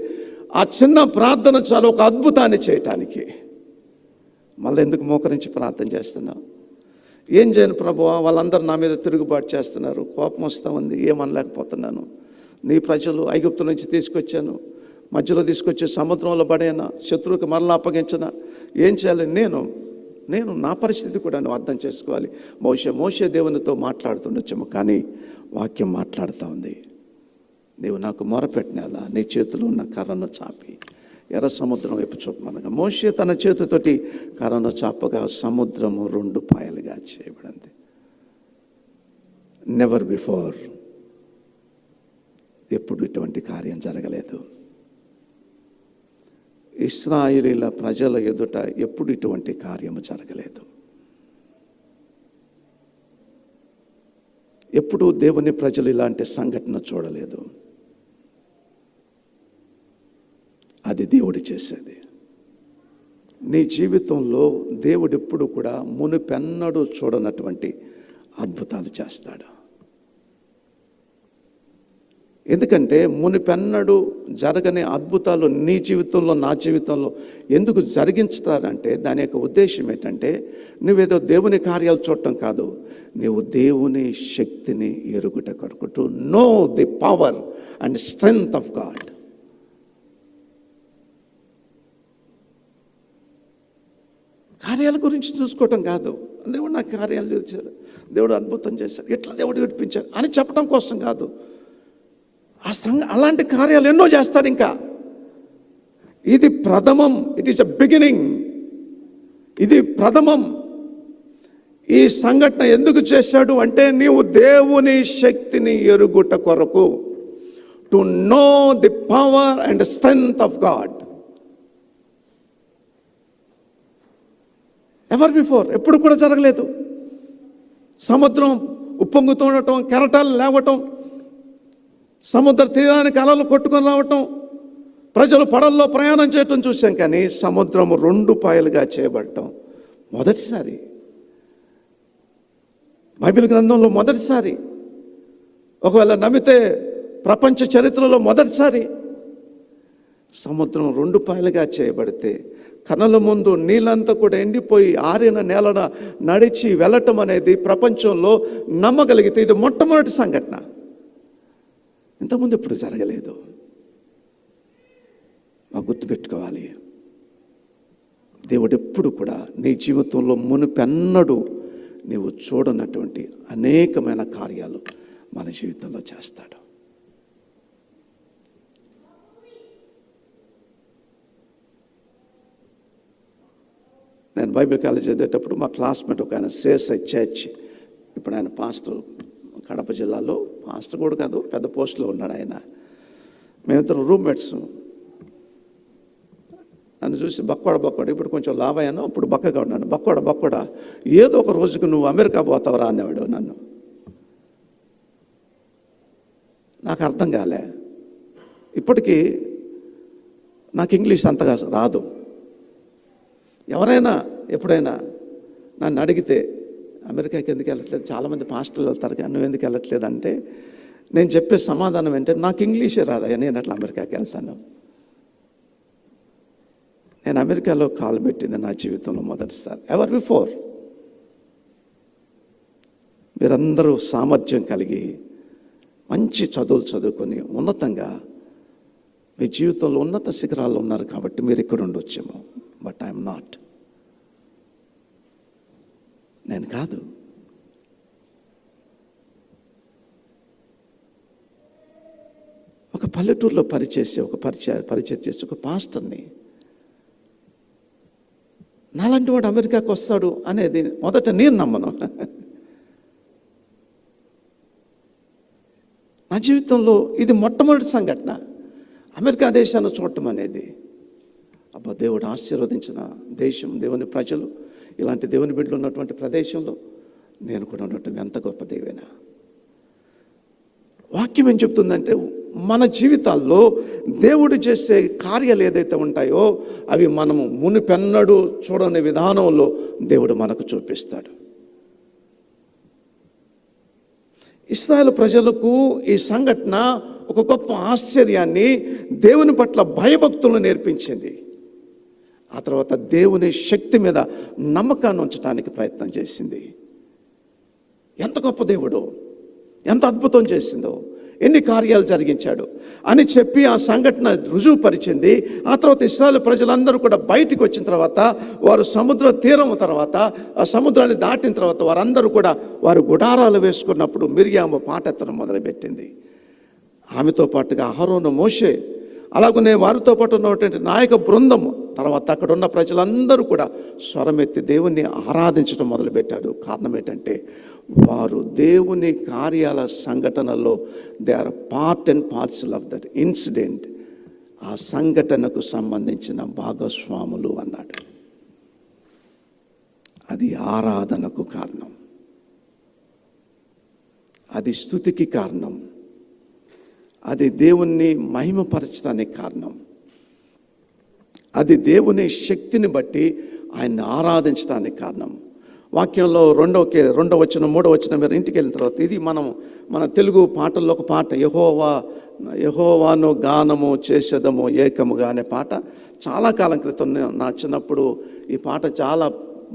ఆ చిన్న ప్రార్థన చాలు ఒక అద్భుతాన్ని చేయటానికి. మళ్ళీ ఎందుకు మోకరించి ప్రార్థన చేస్తున్నావు? ఏం చేయను ప్రభువా, వాళ్ళందరూ నా మీద తిరుగుబాటు చేస్తున్నారు, కోపం వస్తూ ఉంది, ఏమనలేకపోతున్నాను. నీ ప్రజలు ఐగుప్తు నుంచి తీసుకొచ్చాను, మధ్యలో తీసుకొచ్చి సముద్రంలో పడేనా, శత్రువుకి మరలా అప్పగించనా, ఏం చేయాలి? నేను నా పరిస్థితి కూడా నువ్వు అర్థం చేసుకోవాలి. మోషే దేవునితో మాట్లాడుతుండొచ్చేమో, కానీ వాక్యం మాట్లాడుతూ ఉంది. నీవు నాకు మొరపెట్టినలా నీ చేతిలో ఉన్న కర్రను చాపి ఎర్ర సముద్రం వైపు చూపమనగా, మోషే తన చేతితోటి కర్రను చాపగా సముద్రము 2 పాయలుగా చేయబడింది. నెవర్ బిఫోర్, ఎప్పుడు ఇటువంటి కార్యం జరగలేదు. ఇశ్రాయేలీల ప్రజల ఎదుట ఎప్పుడు ఇటువంటి కార్యము జరగలేదు. ఎప్పుడు దేవుని ప్రజలు ఇలాంటి సంఘటన చూడలేదు. అది దేవుడు చేసేది. నీ జీవితంలో దేవుడు ఎప్పుడు కూడా మునుపెన్నడూ చూడనటువంటి అద్భుతాలు చేస్తాడు. ఎందుకంటే మునిపెన్నడూ జరగని అద్భుతాలు నీ జీవితంలో, నా జీవితంలో ఎందుకు జరిగించుతారంటే దాని యొక్క ఉద్దేశం ఏంటంటే, నువ్వేదో దేవుని కార్యాలు చూడటం కాదు, నువ్వు దేవుని శక్తిని ఎరుగుట కొరకు, to know the power and strength of God. కార్యాల గురించి చూసుకోవటం కాదు, దేవుడు నాకు కార్యాలు చేశాడు, దేవుడు అద్భుతం చేశాడు, ఎట్లా దేవుడు విడిపించాడు అని చెప్పడం కోసం కాదు. అలాంటి కార్యాలు ఎన్నో చేస్తాడు. ఇంకా ఇది ప్రథమం, ఇట్ ఈస్ ఎ బిగినింగ్. ఇది ప్రథమం. ఈ సంఘటన ఎందుకు చేశాడు అంటే, నీవు దేవుని శక్తిని ఎరుగుట కొరకు, to know the power and strength of God. Ever before, ఎప్పుడు కూడా జరగలేదు. సముద్రం ఉప్పొంగుతుండటం, కెరటాలు లేవటం, సముద్ర తీరానికి అలలు కొట్టుకొని రావటం, ప్రజలు పడల్లో ప్రయాణం చేయటం చూసాం. కానీ సముద్రము 2 పాయలుగా చేయబడటం మొదటిసారి బైబిల్ గ్రంథంలో, మొదటిసారి. ఒకవేళ నమ్మితే ప్రపంచ చరిత్రలో మొదటిసారి. సముద్రం 2 పాయలుగా చేయబడితే కనుల ముందు నీళ్ళంతా కూడా ఎండిపోయి ఆరిన నేలన నడిచి వెళ్ళటం అనేది ప్రపంచంలో నమ్మగలిగితే ఇది మొట్టమొదటి సంఘటన. ఇంతకుముందు ఎప్పుడు జరగలేదు. బాగా గుర్తుపెట్టుకోవాలి. దేవుడు ఎప్పుడు కూడా నీ జీవితంలో మునుపెన్నడూ నీవు చూడనటువంటి అనేకమైన కార్యాలు మన జీవితంలో చేస్తాడు. నేను బైబిల్ కాలేజ్ చదివేటప్పుడు మా క్లాస్మేట్ ఒక ఆయన సేసై చర్చ్, ఇప్పుడు ఆయన పాస్టర్, కడప జిల్లాలో పాస్టర్ కూడా కాదు, పెద్ద పోస్టులో ఉన్నాడు ఆయన. మేమిద్దరం రూమ్మేట్స్. నన్ను చూసి బక్కోడ ఇప్పుడు కొంచెం లావయ్యాను, అప్పుడు బక్కగా ఉన్నాడు. బక్కోడ ఏదో ఒక రోజుకు నువ్వు అమెరికా పోతావరా అనేవాడు నన్ను. నాకు అర్థం కాలే. ఇప్పటికీ నాకు ఇంగ్లీష్ అంతగా రాదు. ఎవరైనా ఎప్పుడైనా నన్ను అడిగితే అమెరికాకి ఎందుకు వెళ్ళట్లేదు, చాలామంది పాస్టర్లు వెళ్తారు కానీ నువ్వు ఎందుకు వెళ్ళట్లేదు అంటే నేను చెప్పే సమాధానం ఏంటంటే నాకు ఇంగ్లీషే రాదయ్యా, నేను అట్లా అమెరికాకి వెళ్తాను. నేను అమెరికాలో కాలు పెట్టింది నా జీవితంలో మొదటిసారి, ఎవర్ బిఫోర్. మీరందరూ సామర్థ్యం కలిగి మంచి చదువులు చదువుకొని ఉన్నతంగా మీ జీవితంలో ఉన్నత శిఖరాల్లో ఉన్నారు కాబట్టి మీరు ఇక్కడ ఉండొచ్చేమో. But I'm not. నేను కాదు. ఒక పల్లెటూరులో పరిచయం చేసి ఒక పాస్టర్ని, నాలాంటి వాడు అమెరికాకు వస్తాడు అనేది మొదట నేను నమ్మను. నా జీవితంలో ఇది మొట్టమొదటి సంఘటన, అమెరికా దేశాన్ని చూడటం అనేది. అబ్బా, దేవుడు ఆశీర్వదించిన దేశం, దేవుని ప్రజలు, ఇలాంటి దేవుని బిడ్డలు ఉన్నటువంటి ప్రదేశంలో నేను కూడా ఉండటం ఎంత గొప్ప దేవేనా. వాక్యం ఏం చెప్తుందంటే మన జీవితాల్లో దేవుడు చేసే కార్యాలు ఏదైతే ఉంటాయో అవి మనము మునిపెన్నడూ చూడని విధానంలో దేవుడు మనకు చూపిస్తాడు. ఇశ్రాయేలు ప్రజలకు ఈ సంఘటన ఒక గొప్ప ఆశ్చర్యాన్ని, దేవుని పట్ల భయభక్తులను నేర్పించింది. ఆ తర్వాత దేవుని శక్తి మీద నమ్మకాన్ని ఉంచడానికి ప్రయత్నం చేసింది. ఎంత గొప్ప దేవుడో, ఎంత అద్భుతం చేసిందో, ఎన్ని కార్యాలు జరిగించాడు అని చెప్పి ఆ సంఘటన రుజువుపరిచింది. ఆ తర్వాత ఇశ్రాయేలు ప్రజలందరూ కూడా బయటికి వచ్చిన తర్వాత, వారు సముద్ర తీరం తర్వాత, ఆ సముద్రాన్ని దాటిన తర్వాత వారందరూ కూడా వారు గుడారాలు వేసుకున్నప్పుడు మిర్యాము పాటెత్తడం మొదలుపెట్టింది. ఆమెతో పాటుగా అహరోను, మోషే, అలాగనే వారితో పాటు ఉన్నటువంటి నాయక బృందము, తర్వాత అక్కడ ఉన్న ప్రజలందరూ కూడా స్వరమెత్తి దేవుణ్ణి ఆరాధించడం మొదలుపెట్టాడు. కారణం ఏంటంటే వారు దేవుని కార్యాల సంఘటనలో they are part and parcel of that incident. ఆ సంఘటనకు సంబంధించిన భాగస్వాములు అన్నాడు. అది ఆరాధనకు కారణం, అది స్తుతికి కారణం, అది దేవుణ్ణి మహిమపరచడానికి కారణం, అది దేవుని శక్తిని బట్టి ఆయన్ని ఆరాధించడానికి కారణం. వాక్యంలో రెండో వచనం, మూడో వచనం మీరు ఇంటికి వెళ్ళిన తర్వాత, ఇది మన తెలుగు పాటల్లో ఒక పాట, యెహోవాను గానము చేసేదము ఏకముగా అనే పాట. చాలా కాలం క్రితం నా చిన్నప్పుడు ఈ పాట చాలా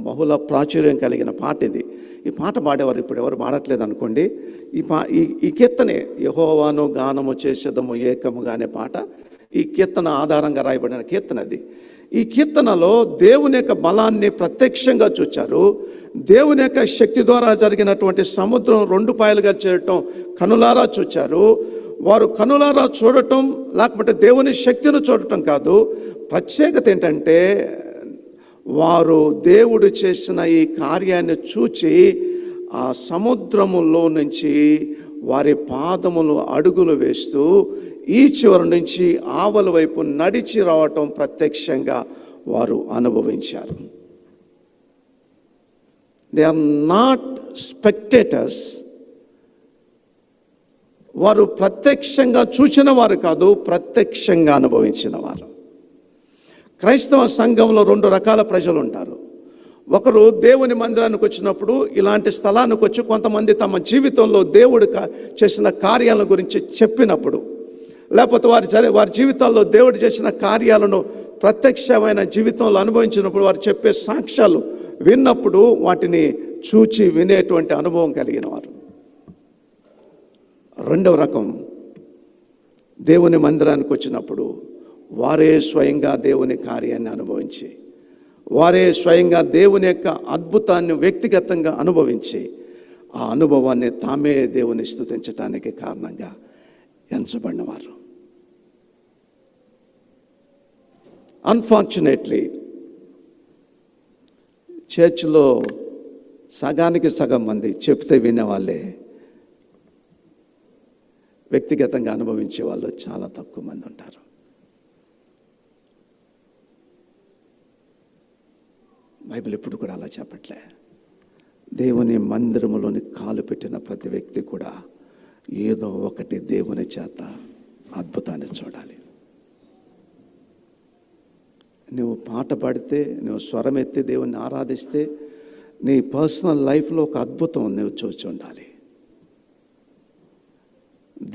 బహుళ ప్రాచుర్యం కలిగిన పాట ఇది. ఈ పాట పాడేవారు ఇప్పుడు ఎవరు పాడట్లేదు అనుకోండి. ఈ కీర్తనే, యెహోవాను గానము చేసేదము ఏకముగా అనే పాట, ఈ కీర్తన ఆధారంగా రాయబడిన కీర్తన అది. ఈ కీర్తనలో దేవుని యొక్క బలాన్ని ప్రత్యక్షంగా చూచారు. దేవుని యొక్క శక్తి ద్వారా జరిగినటువంటి సముద్రం 2 పాయలుగా చేయటం కనులారా చూచారు. వారు కనులారా చూడటం, లేకపోతే దేవుని శక్తిని చూడటం కాదు. ప్రత్యేకత ఏంటంటే వారు దేవుడు చేసిన ఈ కార్యాన్ని చూచి ఆ సముద్రములో నుంచి వారి పాదములు అడుగులు వేస్తూ ఈ చివరి నుంచి ఆవల వైపు నడిచి రావటం ప్రత్యక్షంగా వారు అనుభవించారు. They are not spectators. వారు ప్రత్యక్షంగా చూసిన వారు కాదు, ప్రత్యక్షంగా అనుభవించిన వారు. క్రైస్తవ సంఘంలో 2 రకాల ప్రజలు ఉంటారు. ఒకరు దేవుని మందిరానికి వచ్చినప్పుడు, ఇలాంటి స్థలానికి వచ్చి కొంతమంది తమ జీవితంలో దేవుడు చేసిన కార్యాల గురించి చెప్పినప్పుడు, లేకపోతే వారి జీవితాల్లో దేవుడు చేసిన కార్యాలను ప్రత్యక్షమైన జీవితంలో అనుభవించినప్పుడు, వారు చెప్పే సాక్ష్యాలు విన్నప్పుడు వాటిని చూచి వినేటువంటి అనుభవం కలిగిన వారు. రెండవ రకం, దేవుని మందిరానికి వచ్చినప్పుడు వారే స్వయంగా దేవుని కార్యాన్ని అనుభవించి, వారే స్వయంగా దేవుని యొక్క అద్భుతాన్ని వ్యక్తిగతంగా అనుభవించి, ఆ అనుభవాన్ని తామే దేవుని స్తుతించటానికి కారణంగా ఎంచబడినవారు. అన్ఫార్చునేట్లీ చర్చ్లో సగానికి సగం మంది చెప్తే వినేవాళ్ళే, వ్యక్తిగతంగా అనుభవించే వాళ్ళు చాలా తక్కువ మంది ఉంటారు. బైబిల్ ఎప్పుడు కూడా అలా చెప్పట్లే. దేవుని మందిరములోని కాలు పెట్టిన ప్రతి వ్యక్తి కూడా ఏదో ఒకటి దేవుని చేత అద్భుతాన్ని చూడాలి. నువ్వు పాట పాడితే, నువ్వు స్వరం ఎత్తి దేవుని ఆరాధిస్తే, నీ పర్సనల్ లైఫ్లో ఒక అద్భుతం నువ్వు చూసి ఉండాలి.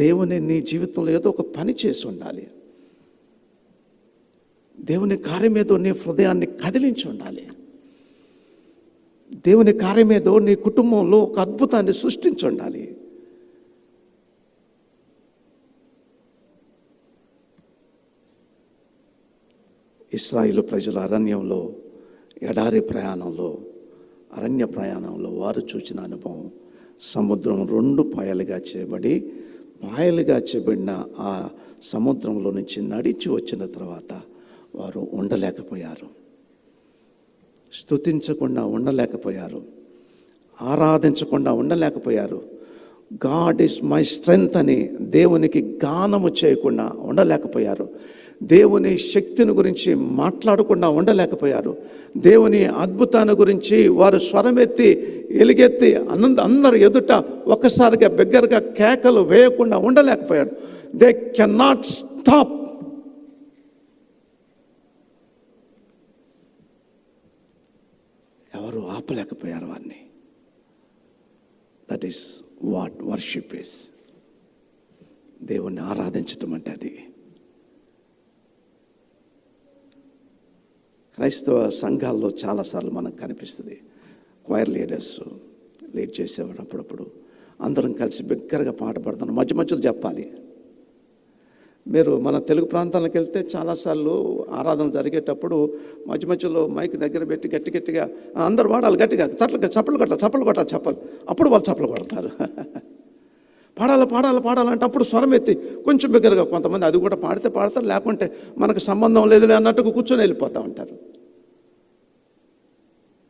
దేవుని నీ జీవితంలో ఏదో ఒక పని చేసి ఉండాలి. దేవుని కార్యం ఏదో నీ హృదయాన్ని కదిలించి ఉండాలి. దేవుని కార్యం ఏదో నీ కుటుంబంలో ఒక అద్భుతాన్ని సృష్టించి ఉండాలి. ఇశ్రాయేలు ప్రజల అరణ్యంలో, ఎడారి ప్రయాణంలో, అరణ్య ప్రయాణంలో వారు చూసిన అనుభవం, సముద్రం 2 పాయలుగా చేయబడి, పాయలుగా చేయబడిన ఆ సముద్రంలో నుంచి నడిచి వచ్చిన తర్వాత వారు ఉండలేకపోయారు, స్తుతించకుండా ఉండలేకపోయారు, ఆరాధించకుండా ఉండలేకపోయారు. గాడ్ ఈజ్ మై స్ట్రెంగ్త్ అని దేవునికి గానము చేయకుండా ఉండలేకపోయారు. దేవుని శక్తిని గురించి మాట్లాడకుండా ఉండలేకపోయారు. దేవుని అద్భుతాన్ని గురించి వారు స్వరమెత్తి ఎలుగెత్తి అందరు ఎదుట ఒక్కసారిగా బిగ్గరగా కేకలు వేయకుండా ఉండలేకపోయారు. They can not stop. ఎవరు ఆపలేకపోయారు వారిని. That is what worship is. దేవుణ్ణి ఆరాధించటం అంటే అది. క్రైస్తవ సంఘాల్లో చాలాసార్లు మనకు కనిపిస్తుంది. క్వైర్ లీడర్స్ లీడ్ చేసేవాడు అప్పుడప్పుడు అందరం కలిసి బిగ్గరగా పాట పాడుతున్నాం, మధ్య మధ్యలో చెప్పాలి. మీరు మన తెలుగు ప్రాంతాలకు వెళ్తే చాలాసార్లు ఆరాధన జరిగేటప్పుడు మధ్య మధ్యలో మైక్ దగ్గర పెట్టి గట్టి గట్టిగా అందరు వాడాలి, గట్టిగా చప్పలు కొట్టాలి చెప్పాలి. అప్పుడు వాళ్ళు చప్పలు కొడతారు. పాడాలంటే అప్పుడు స్వరం ఎత్తి కొంచెం బిగ్గరగా, కొంతమంది అది కూడా పాడితే పాడతారు, లేకుంటే మనకు సంబంధం లేదులే అన్నట్టుగా కూర్చొని వెళ్ళిపోతూ ఉంటారు.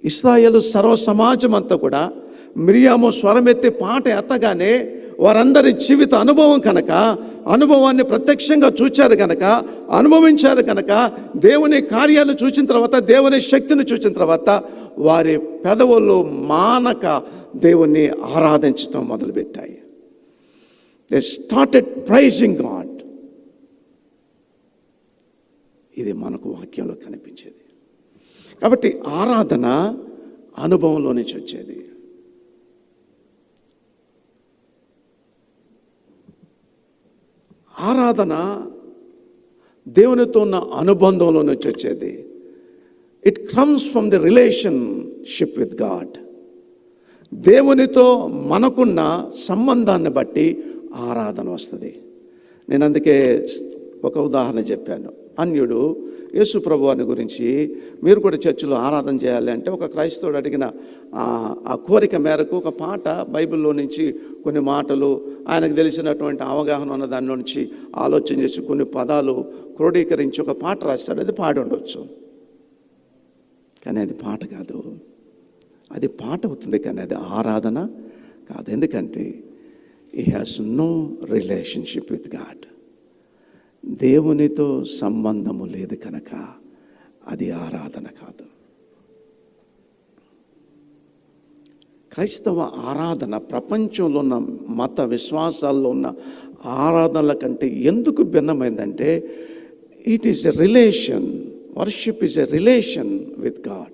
ఇశ్రాయేలు సర్వ సమాజం అంతా కూడా మిరియాము స్వరమెత్తి పాట ఎత్తగానే వారందరి జీవిత అనుభవం కనుక, అనుభవాన్ని ప్రత్యక్షంగా చూచారు కనుక, అనుభవించారు కనుక, దేవుని కార్యాలు చూసిన తర్వాత, దేవుని శక్తిని చూసిన తర్వాత వారి పెదవులు మానక దేవుణ్ణి ఆరాధించడం మొదలుపెట్టాయి. They started praising God. ఇది మనకు వాక్యంలో కనిపించేది. కాబట్టి ఆరాధన అనుభవంలో నుంచి వచ్చేది. ఆరాధన దేవునితో ఉన్న అనుబంధంలో నుంచి వచ్చేది. It comes from the relationship with God. దేవునితో మనకున్న సంబంధాన్ని బట్టి ఆరాధన వస్తుంది. నేను అందుకే ఒక ఉదాహరణ చెప్పాను. అన్యుడు యేసు ప్రభువాని గురించి, మీరు కూడా చర్చిలో ఆరాధన చేయాలి అంటే ఒక క్రైస్తవుడు అడిగిన ఆ కోరిక మేరకు ఒక పాట బైబిల్లో నుంచి కొన్ని మాటలు, ఆయనకు తెలిసినటువంటి అవగాహన ఉన్న దానిలో నుంచి ఆలోచన చేసి కొన్ని పదాలు క్రోడీకరించి ఒక పాట రాస్తాడు. అది పాడి ఉండొచ్చు, కానీ అది పాట కాదు. అది పాట అవుతుంది కానీ అది ఆరాధన కాదు. ఎందుకంటే he has no relationship with God. దేవునితో సంబంధము లేదు కనుక అది ఆరాధన కాదు. క్రైస్తవ ఆరాధన ప్రపంచంలో ఉన్న మత విశ్వాసాల్లో ఉన్న ఆరాధనల కంటే ఎందుకు భిన్నమైందంటే, it is a relation. Worship is a relation with God.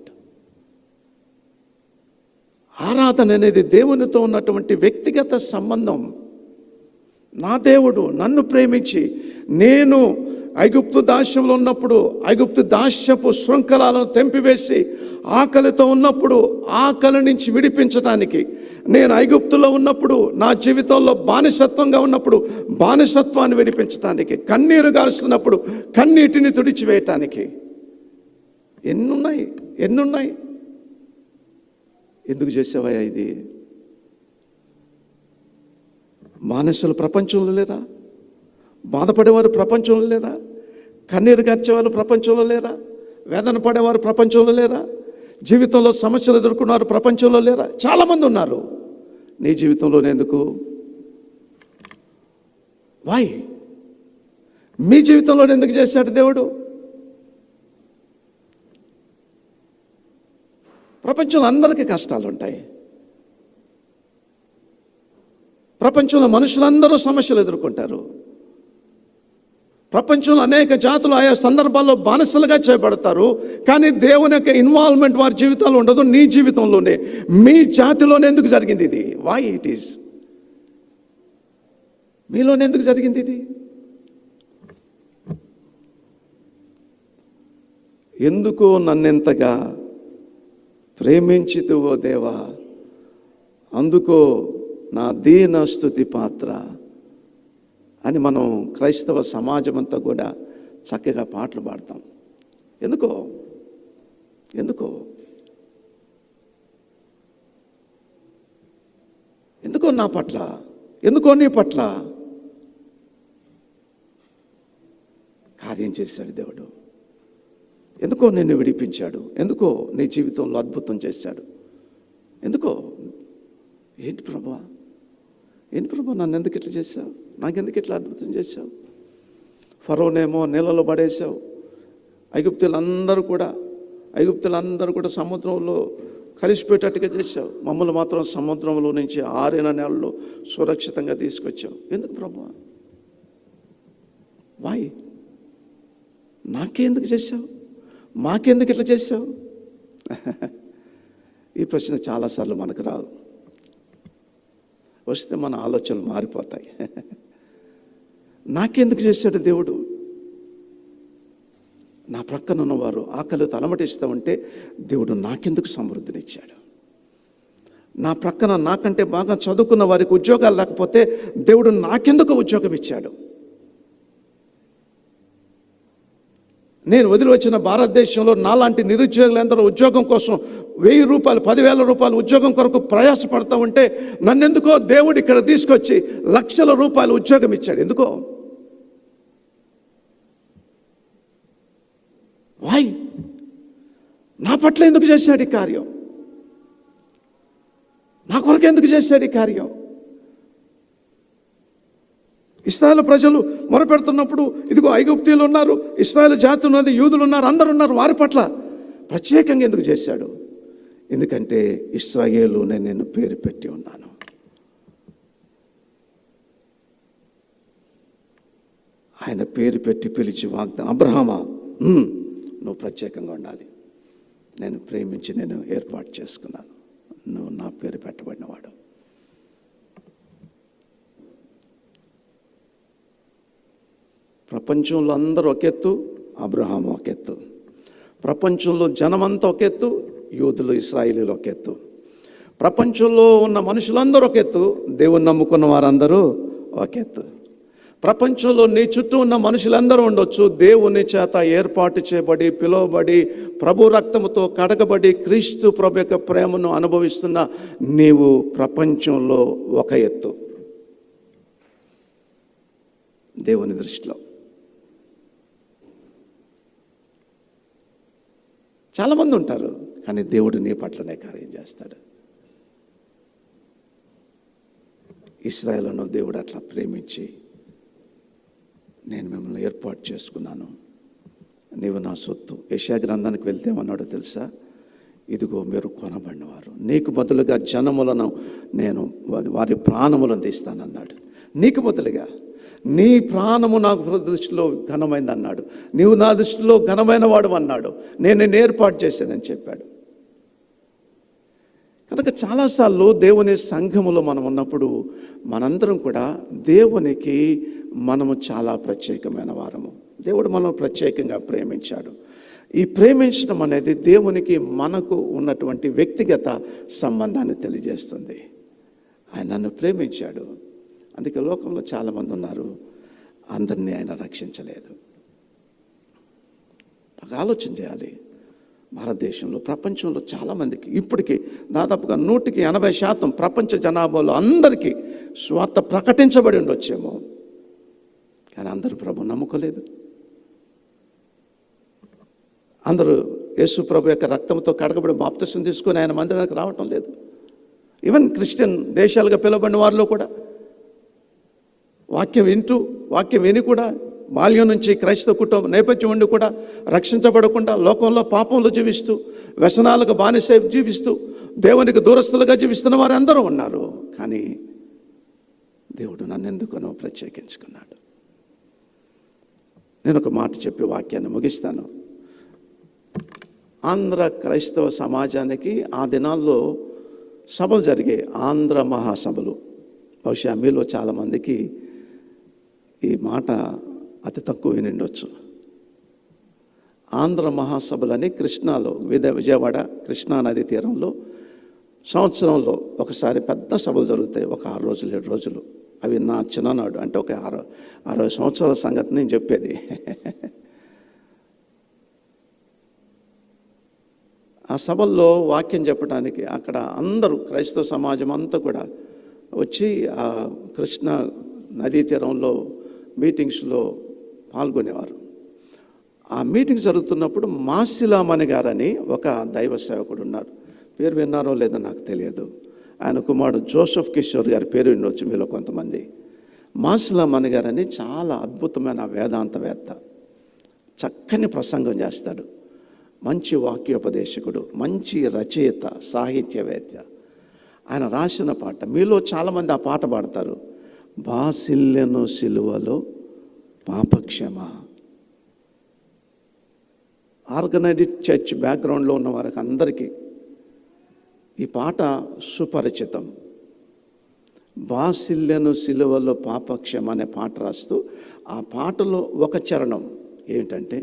ఆరాధన అనేది దేవునితో ఉన్నటువంటి వ్యక్తిగత సంబంధం. నా దేవుడు నన్ను ప్రేమించి, నేను ఐగుప్తు దాస్యంలో ఉన్నప్పుడు ఐగుప్తు దాస్యపు శృంఖలాలను తెంపివేసి ఆకలితో ఉన్నప్పుడు ఆకలి నుంచి విడిపించడానికి, నేను ఐగుప్తులో ఉన్నప్పుడు నా జీవితంలో బానిసత్వంగా ఉన్నప్పుడు బానిసత్వాన్ని విడిపించడానికి, కన్నీరు గారుస్తున్నప్పుడు కన్నీటిని తుడిచివేయటానికి ఎన్నున్నాయి. ఎందుకు చేసావా ఇది? బానిసలు ప్రపంచంలో లేరా? బాధపడేవారు ప్రపంచంలో లేరా? కన్నీరు కార్చేవారు ప్రపంచంలో లేరా? వేదన పడేవారు ప్రపంచంలో లేరా? జీవితంలో సమస్యలు ఎదుర్కొన్నారు ప్రపంచంలో లేరా? చాలామంది ఉన్నారు. నీ జీవితంలోనే ఎందుకు? వాయ్? మీ జీవితంలో ఎందుకు చేశాడు దేవుడు? ప్రపంచంలో అందరికీ కష్టాలు ఉంటాయి. ప్రపంచంలో మనుషులందరూ సమస్యలు ఎదుర్కొంటారు. ప్రపంచంలో అనేక జాతులు ఆయా సందర్భాల్లో బానిసలుగా చేయబడతారు. కానీ దేవుని యొక్క ఇన్వాల్వ్మెంట్ వారి జీవితాల్లో ఉండదు. నీ జీవితంలోనే, మీ జాతిలోనే ఎందుకు జరిగింది ఇది? Why it is? మీలోనే ఎందుకు జరిగింది ఇది? ఎందుకో నన్నెంతగా ప్రేమించితివో దేవా, అందుకో నా దీన స్తుతి పాత్ర అని మనం క్రైస్తవ సమాజం అంతా కూడా చక్కగా పాటలు పాడతాం. ఎందుకో ఎందుకో ఎందుకో నా పట్ల, ఎందుకో నీ పట్ల కార్యం చేశాడు దేవుడు. ఎందుకో నిన్ను విడిపించాడు. ఎందుకో నీ జీవితంలో అద్భుతం చేశాడు. ఎందుకో? ఏంటి ప్రభువా, ఏంటి ప్రభా, నన్ను ఎందుకు ఇట్లా చేశావు? నాకెందుకు ఇట్లా అద్భుతం చేశావు? ఫరోనేమో నీళ్ళలో పడేశావు. ఐగుప్తులందరూ కూడా సముద్రంలో కలిసిపోయేటట్టుగా చేశావు. మమ్మల్ని మాత్రం సముద్రంలో నుంచి 6 నెలల్లో సురక్షితంగా తీసుకొచ్చావు. ఎందుకు ప్రభువా? వాయ్? నాకెందుకు చేశావు? మాకెందుకు ఇట్లా చేశావు? ఈ ప్రశ్న చాలాసార్లు మనకు రాదు. వస్తే మన ఆలోచనలు మారిపోతాయి. నాకెందుకు చేశాడు దేవుడు? నా ప్రక్కన ఉన్నవారు ఆకలితో అలమటిస్తూ ఉంటే దేవుడు నాకెందుకు సమృద్ధినిచ్చాడు? నా ప్రక్కన నాకంటే బాగా చదువుకున్న వారికి ఉద్యోగాలు లేకపోతే దేవుడు నాకెందుకు ఉద్యోగం ఇచ్చాడు? నేను వదిలి వచ్చిన భారతదేశంలో నాలాంటి నిరుద్యోగులందరూ ఉద్యోగం కోసం 1000 రూపాయలు 10,000 రూపాయలు ఉద్యోగం కొరకు ప్రయాసపడుతూ ఉంటే నన్నెందుకో దేవుడు ఇక్కడ తీసుకొచ్చి లక్షల రూపాయలు ఉద్యోగం ఇచ్చాడు. ఎందుకో? వాయ్? నా పట్ల ఎందుకు చేశాడు ఈ కార్యం? నా కొరకు ఎందుకు చేశాడు ఈ కార్యం? ఇశ్రాయేలు ప్రజలు మొరపెడుతున్నప్పుడు ఇదిగో ఐగుప్తీయులు ఉన్నారు, ఇశ్రాయేలు జాతి ఉన్నది, యూదులు ఉన్నారు, అందరు ఉన్నారు. వారి పట్ల ప్రత్యేకంగా ఎందుకు చేశాడు? ఎందుకంటే ఇశ్రాయేలు నేను పేరు పెట్టి ఉన్నాను. ఆయన పేరు పెట్టి పిలిచి వాగ్దానం, అబ్రహామా నువ్వు ప్రత్యేకంగా ఉండాలి, నేను ప్రేమించి నేను ఏర్పాటు చేసుకున్నాను, నువ్వు నా పేరు పెట్టబడినవాడు. ప్రపంచంలో అందరూ ఒక ఎత్తు, అబ్రహాము ఒక ఎత్తు. ప్రపంచంలో జనమంతా ఒక ఎత్తు, యూదులు ఇశ్రాయేలీలు ఒక ఎత్తు. ప్రపంచంలో ఉన్న మనుషులందరూ ఒక ఎత్తు, దేవుని నమ్ముకున్న వారందరూ ఒక ఎత్తు. ప్రపంచంలో నీ చుట్టూ ఉన్న మనుషులందరూ ఉండొచ్చు, దేవుని చేత ఏర్పాటు చేయబడి పిలువబడి ప్రభు రక్తముతో కడగబడి క్రీస్తు ప్రభు యొక్క ప్రేమను అనుభవిస్తున్న నీవు ప్రపంచంలో ఒక ఎత్తు దేవుని దృష్టిలో. చాలామంది ఉంటారు, కానీ దేవుడు నీ పట్లనే కార్యం చేస్తాడు. ఇశ్రాయేలును దేవుడు అట్లా ప్రేమించి నేను మిమ్మల్ని ఏర్పాటు చేసుకున్నాను, నీవు నా సొత్తు. యెషయా గ్రంథానికి వెళ్తే ఏమన్నాడో తెలుసా? ఇదిగో మీరు కొనబడినవారు, నీకు బదులుగా జనములను నేను వారి ప్రాణములను తీస్తానన్నాడు. నీకు బదులుగా నీ ప్రాణము నాకు దృష్టిలో ఘనమైంది అన్నాడు. నీవు నా దృష్టిలో ఘనమైన వాడు అన్నాడు. నేను నిన్ను ఏర్పాటు చేశానని చెప్పాడు. కనుక చాలాసార్లు దేవుని సంఘములో మనం ఉన్నప్పుడు మనందరం కూడా దేవునికి మనము చాలా ప్రత్యేకమైన వారము. దేవుడు మనం ప్రత్యేకంగా ప్రేమించాడు. ఈ ప్రేమించడం అనేది దేవునికి మనకు ఉన్నటువంటి వ్యక్తిగత సంబంధాన్ని తెలియజేస్తుంది. ఆయన నన్ను ప్రేమించాడు. అందుకే లోకంలో చాలామంది ఉన్నారు, అందరినీ ఆయన రక్షించలేదు. బాగా ఆలోచన చేయాలి. భారతదేశంలో, ప్రపంచంలో చాలామందికి ఇప్పటికీ దాదాపుగా 180% ప్రపంచ జనాభాలో అందరికీ స్వార్థ ప్రకటించబడి ఉండొచ్చేమో, కానీ అందరూ ప్రభు నమ్ముకోలేదు. అందరూ యేసు ప్రభు యొక్క రక్తంతో కడగబడి బాప్తిసం తీసుకొని ఆయన మందిరానికి రావటం లేదు. ఈవెన్ క్రిస్టియన్ దేశాలుగా పిలువబడిన వారిలో కూడా వాక్యం విని కూడా బాల్యం నుంచి క్రైస్తవ కుటుంబ నేపథ్యం ఉండి కూడా రక్షించబడకుండా లోకంలో పాపంలో జీవిస్తూ, వ్యసనాలకు బానిస జీవిస్తూ, దేవునికి దూరస్తులుగా జీవిస్తున్న వారు అందరూ ఉన్నారు. కానీ దేవుడు నన్ను ఎందుకనో ప్రత్యేకించుకున్నాడు. నేను ఒక మాట చెప్పి వాక్యాన్ని ముగిస్తాను. ఆంధ్ర క్రైస్తవ సమాజానికి ఆ దినాల్లో సభలు జరిగే ఆంధ్ర మహాసభలు. బహుశా మీలో చాలామందికి ఈ మాట అతి తక్కువ వినిండొచ్చు. ఆంధ్ర మహాసభలని కృష్ణాలో, విజయవాడ కృష్ణా నది తీరంలో సంవత్సరంలో ఒకసారి పెద్ద సభలు జరుగుతాయి. ఒక 6 రోజులు 7 రోజులు. అవి నా చిన్ననాడు, అంటే ఒక 60 సంవత్సరాల సంగతి నేను చెప్పేది. ఆ సభల్లో వాక్యం చెప్పడానికి అక్కడ అందరూ క్రైస్తవ సమాజం అంతా కూడా వచ్చి ఆ కృష్ణ నదీ తీరంలో మీటింగ్స్లో పాల్గొనేవారు. ఆ మీటింగ్ జరుగుతున్నప్పుడు మాసిలామణి గారని ఒక దైవ సేవకుడు ఉన్నారు. పేరు విన్నారో లేదో నాకు తెలియదు. ఆయన కుమారుడు జోసెఫ్ కిషోర్ గారి పేరు వినవచ్చు మీలో కొంతమంది. మాసిలామణి గారని చాలా అద్భుతమైన వేదాంతవేత్త, చక్కని ప్రసంగం చేస్తాడు, మంచి వాక్యోపదేశకుడు, మంచి రచయిత, సాహిత్యవేత్త. ఆయన రాసిన పాట, మీలో చాలామంది ఆ పాట పాడతారు. బాసిల్లెను సిలువలో పాపక్షమ. ఆర్గనైజ్డ్ చర్చ్ బ్యాక్గ్రౌండ్లో ఉన్న వారికి అందరికీ ఈ పాట సుపరిచితం. బాసిల్లెను సిలువలో పాపక్షమ అనే పాట రాస్తూ ఆ పాటలో ఒక చరణం ఏమిటంటే,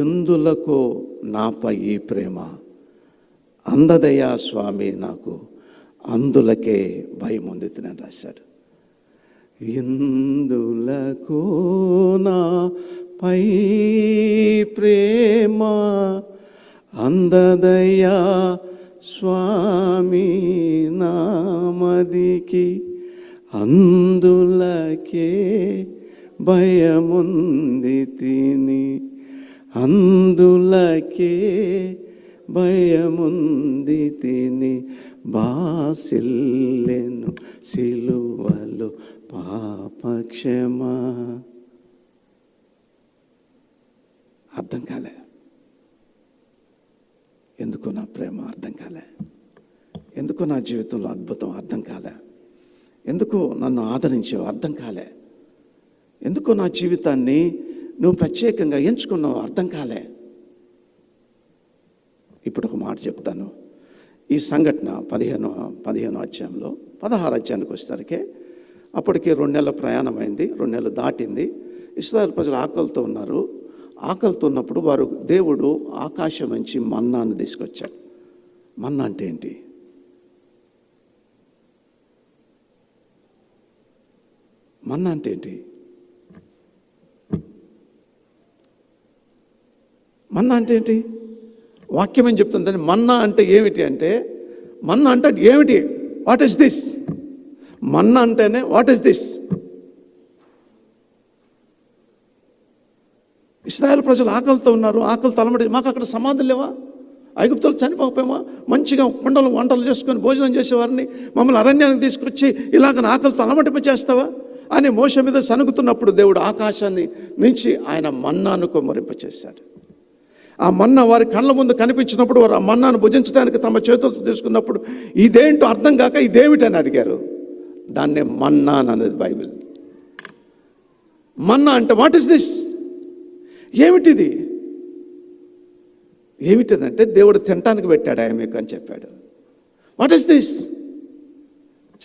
ఎందులకు నాపై ఈ ప్రేమ అందదయ్యా స్వామి నాకు అందులకే భయం ఉంది అని రాశాడు. ఎందులకు నాపై ప్రేమ అందదయ్యా స్వామి నామదికి అందులకే భయముంది తిని అందులకే భయముంది తిని బాసిల్లెను సిలువలో పాపక్షమా. అర్థం కాలే, ఎందుకో నా ప్రేమ అర్థం కాలే, ఎందుకో నా జీవితంలో అద్భుతం అర్థం కాలే, ఎందుకో నన్ను ఆదరించావు అర్థం కాలే, ఎందుకో నా జీవితాన్ని నువ్వు ప్రత్యేకంగా ఎంచుకున్నావు అర్థం కాలే. ఇప్పుడు ఒక మాట చెప్తాను. ఈ సంఘటన 15 అధ్యాయంలో 16 అధ్యాయానికి వచ్చేసరికి అప్పటికి 2 నెలల ప్రయాణం అయింది, 2 నెలలు దాటింది. ఇశ్రాయేలు ప్రజలు ఆకలితో ఉన్నారు. ఆకలితో ఉన్నప్పుడు దేవుడు ఆకాశం నుంచి మన్నాను తీసుకొచ్చాడు. మన్నా అంటే ఏంటి? మన్నా అంటే ఏంటి? మన్నా అంటే ఏంటి? వాక్యం ఏం చెప్తుందని మన్నా అంటే ఏమిటి అంటే, మన్నా అంటే ఏమిటి? What is this? మన్నా అంటేనే వాట్ ఈస్ దిస్? ఇశ్రాయేలు ప్రజలు ఆకలితో ఉన్నారు, ఆకలి తలమడి. మాకు అక్కడ సమాధులు లేవా? ఐగుప్తులు చనిపోకపోయామా? మంచిగా కుండలు వంటలు చేసుకొని భోజనం చేసేవారిని మమ్మల్ని అరణ్యానికి తీసుకొచ్చి ఇలాగ ఆకలి తలమటింప చేస్తావా అని మోషే మీద సనుగుతున్నప్పుడు దేవుడు ఆకాశాన్ని నుంచి ఆయన మన్నాను కుమ్మరింపచేశాడు. ఆ మన్నా వారి కళ్ళ ముందు కనిపించినప్పుడు వారు ఆ మన్నాను భుజించడానికి తమ చేతులతో తీసుకున్నప్పుడు ఇదేంటో అర్థం కాక ఇదేమిటని అడిగారు. దాన్నే మన్నా అనేది బైబిల్. మన్నా అంటే వాట్ ఈస్ దిస్? ఏమిటిది? ఏమిటిదంటే దేవుడు తినటానికి పెట్టాడు ఆయన మీకు అని చెప్పాడు. What is this?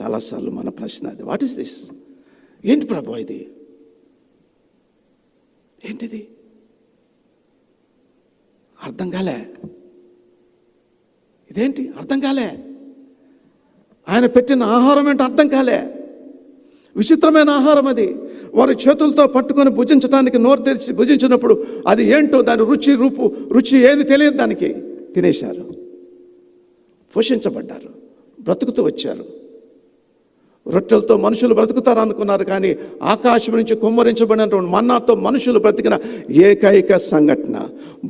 చాలాసార్లు మన ప్రశ్న అది. What is this? ఏంటి ప్రభు ఇది? ఏంటిది? అర్థం కాలే. ఇదేంటి? అర్థం కాలే. ఆయన పెట్టిన ఆహారం ఏంటో అర్థం కాలే. విచిత్రమైన ఆహారం అది. వారి చేతులతో పట్టుకొని భుజించడానికి నోరు తెరిచి భుజించినప్పుడు అది ఏంటో, దాని రుచి ఏది తెలియదు దానికి. తినేశారు, పోషించబడ్డారు, బ్రతుకుతూ వచ్చారు. రొట్టెలతో మనుషులు బ్రతుకుతారనుకున్నారు, కానీ ఆకాశం నుంచి కుమ్మరించబడినటువంటి మన్నాతో మనుషులు బ్రతికిన ఏకైక సంఘటన,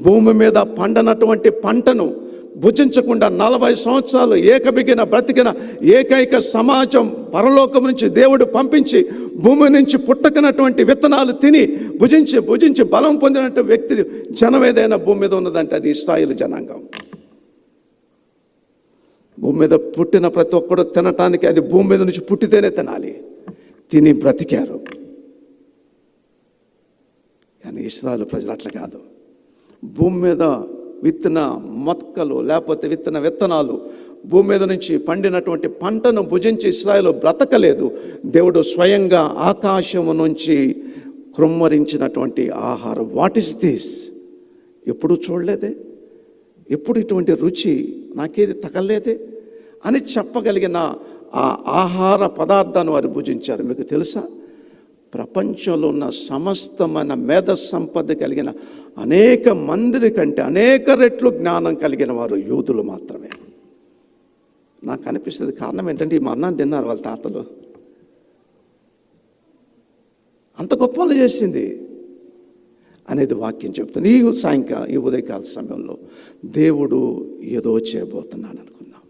భూమి మీద పండనటువంటి పంటను భుజించకుండా 40 సంవత్సరాలు ఏకబిగిన బ్రతికిన ఏకైక సమాజం పరలోకం నుంచి దేవుడు పంపించి భూమి నుంచి పుట్టకనటువంటి విత్తనాలు తిని భుజించి బలం పొందినటువంటి వ్యక్తి జనం ఏదైనా భూమి మీద ఉన్నదంటే అది ఇశ్రాయేలు జనాంగం. భూమి మీద పుట్టిన ప్రతి ఒక్కడు తినటానికి అది భూమి మీద నుంచి పుట్టితేనే తినాలి. తిని బ్రతికారు. కానీ ఇశ్రాయేలు ప్రజలు అట్లా కాదు. భూమి మీద విత్తన మొక్కలు లేకపోతే విత్తనాలు భూమి మీద నుంచి పండినటువంటి పంటను భుజించి ఇశ్రాయేలు బ్రతకలేదు. దేవుడు స్వయంగా ఆకాశము నుంచి కృమ్మరించినటువంటి ఆహారం. What is this? ఎప్పుడు చూడలేదే, ఎప్పుడు ఇటువంటి రుచి నాకేది తగలేదే అని చెప్పగలిగిన ఆ ఆహార పదార్థాన్ని వారు భుజించారు. మీకు తెలుసా, ప్రపంచంలో ఉన్న సమస్తమైన మేధ సంపద కలిగిన అనేక మంది కంటే అనేక రెట్లు జ్ఞానం కలిగిన వారు యూదులు మాత్రమే. నాకు అనిపిస్తుంది కారణం ఏంటంటే ఈ మన్నాన్ని తిన్నారు వాళ్ళ తాతలు. అంత గొప్ప పనులు చేసింది అనేది వాక్యం చెప్తుంది. ఈ ఉదయకాల సమయంలో దేవుడు ఏదో చేయబోతున్నాడు అనుకుందాం.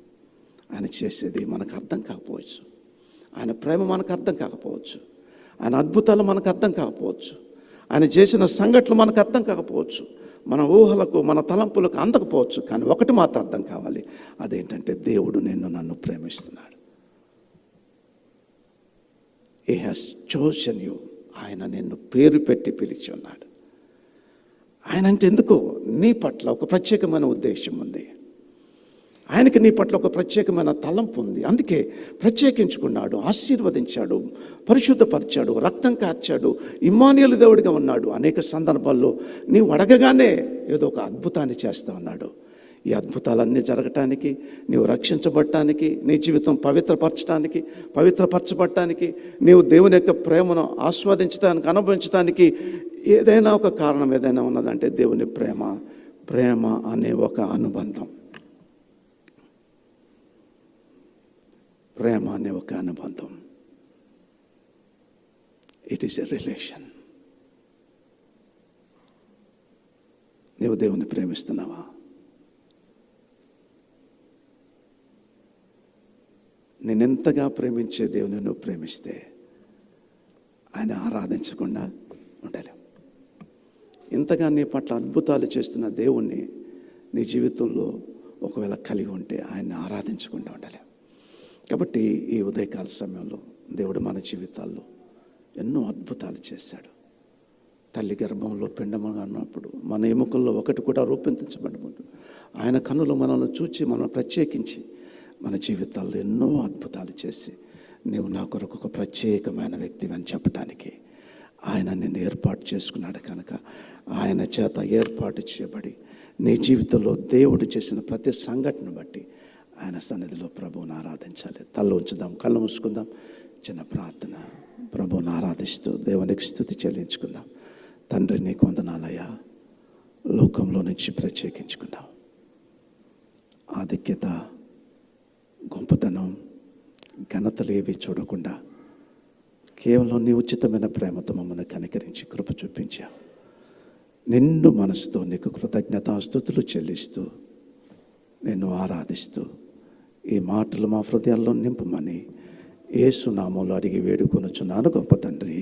ఆయన చేసేది మనకు అర్థం కాకపోవచ్చు, ఆయన ప్రేమ మనకు అర్థం కాకపోవచ్చు, ఆయన అద్భుతాలు మనకు అర్థం కాకపోవచ్చు, ఆయన చేసిన సంఘటనలు మనకు అర్థం కాకపోవచ్చు, మన ఊహలకు మన తలంపులకు అందకపోవచ్చు. కానీ ఒకటి మాత్రం అర్థం కావాలి, అదేంటంటే దేవుడు నన్ను ప్రేమిస్తున్నాడు. హి హ్యాస్ చోజన్ యూ. ఆయన నిన్ను పేరు పెట్టి పిలిచి ఉన్నాడు. ఆయన అంటే ఎందుకో నీ పట్ల ఒక ప్రత్యేకమైన ఉద్దేశం ఉంది. ఆయనకి నీ పట్ల ఒక ప్రత్యేకమైన తలంపు ఉంది. అందుకే ప్రత్యేకించుకున్నాడు, ఆశీర్వదించాడు, పరిశుద్ధపరిచాడు, రక్తం కార్చాడు, ఇమ్మానుయేలు దేవుడిగా ఉన్నాడు. అనేక సందర్భాల్లో నీవు అడగగానే ఏదో ఒక అద్భుతాన్ని చేస్తా ఉన్నాడు. ఈ అద్భుతాలన్నీ జరగటానికి, నీవు రక్షించబడటానికి, నీ జీవితం పవిత్రపరచబడటానికి, నీవు దేవుని యొక్క ప్రేమను ఆస్వాదించడానికి, అనుభవించడానికి ఏదైనా ఒక కారణం ఏదైనా ఉన్నదంటే దేవుని ప్రేమ అనే ఒక అనుబంధం. ప్రేమ అనే ఒక అనుబంధం. It is a relation. నీవు దేవుని ప్రేమిస్తున్నావా? నేనెంతగా ప్రేమించే దేవుని నువ్వు ప్రేమిస్తే ఆయన ఆరాధించకుండా ఉండలేవు. ఇంతగా నీ పట్ల అద్భుతాలు చేస్తున్న దేవుణ్ణి నీ జీవితంలో ఒకవేళ కలిగి ఉంటే ఆయన్ని ఆరాధించకుండా ఉండలేవు. కాబట్టి ఈ ఉదయకాల సమయంలో దేవుడు మన జీవితాల్లో ఎన్నో అద్భుతాలు చేశాడు. తల్లి గర్భంలో పిండముగా ఉన్నప్పుడు మన ఎముకల్లో ఒకటి కూడా రూపొందించబడినప్పుడు ఆయన కన్నులు మనల్ని చూచి మనల్ని ప్రత్యేకించి మన జీవితాల్లో ఎన్నో అద్భుతాలు చేసి నీవు నా కొరకు ఒక ప్రత్యేకమైన వ్యక్తివి అని చెప్పడానికి ఆయన నిన్ను ఏర్పాటు చేసుకున్నాడు. కనుక ఆయన చేత ఏర్పాటు చేయబడి నీ జీవితంలో దేవుడు చేసిన ప్రతి సంఘటన బట్టి ఆయన సన్నిధిలో ప్రభువుని ఆరాధించాలి. తల ఉంచుదాం, కళ్ళు మూసుకుందాం, చిన్న ప్రార్థన. ప్రభువుని ఆరాధిస్తూ దేవునికి స్తుతి చెల్లించుకుందాం. తండ్రి, నీకు వందనాలయ్యా. లోకంలో నుంచి ప్రత్యేకించుకున్నావు. ఆధిక్యత, గొప్పతనం, ఘనతలు ఏవి చూడకుండా కేవలం నీ ఉచితమైన ప్రేమతో మమ్మల్ని కనికరించి కృప చూపించావు. నిండు మనసుతో నీకు కృతజ్ఞతాస్తుతులు చెల్లిస్తూ నిన్ను ఆరాధిస్తూ ఈ మాటలు మా హృదయాల్లో నింపమని యేసు నామములో అడిగి వేడుకొనుచున్నాను గొప్ప తండ్రి.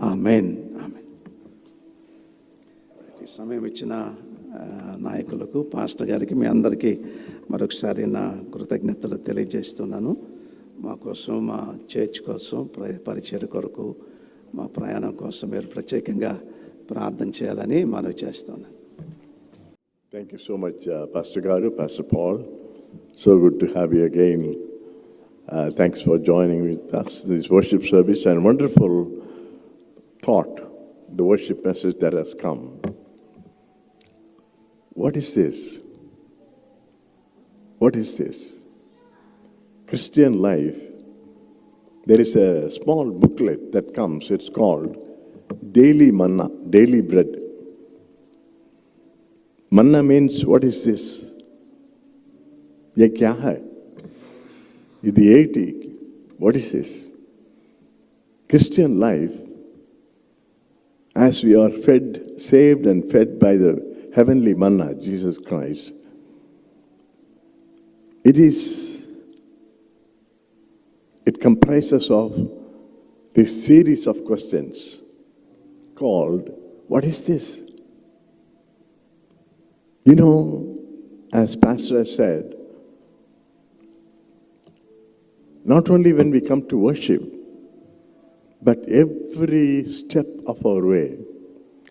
ఆమేన్. ఆమేన్. ఈ సమయం ఇచ్చిన నాయకులకు, పాస్టర్ గారికి, మీ అందరికీ మరొకసారి నా కృతజ్ఞతలు తెలియజేస్తున్నాను. మా కోసం, మా చర్చ్ కోసం, పరిచర్య కొరకు, మా ప్రయాణం కోసం మీరు ప్రత్యేకంగా ప్రార్థన చేయాలని మనవి చేస్తున్నాను. Thank you so much, Pastor Garu, Pastor Paul. So good to have you again. Thanks for joining with us this worship service, and wonderful thought, the worship message that has come. What is this? What is this? Christian life. There is a small booklet that comes. It's called Daily Manna, Daily Bread. Manna means, what is this? ये क्या है? The 80, what is this? Christian life, as we are fed, saved and fed by the heavenly manna, Jesus Christ, it comprises of this series of questions called, what is this? You know, as Pastor has said, not only when we come to worship, but every step of our way,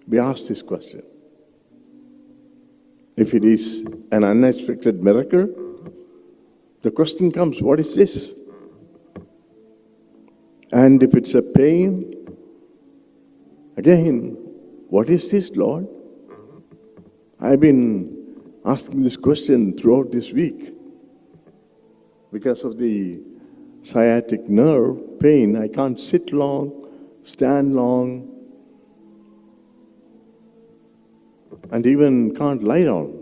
we ask this question. If it is an unexpected miracle, the question comes, what is this? And if it's a pain, again, what is this, Lord? I've been asking this question throughout this week. Because of the sciatic nerve pain, I can't sit long, stand long, and even can't lie down.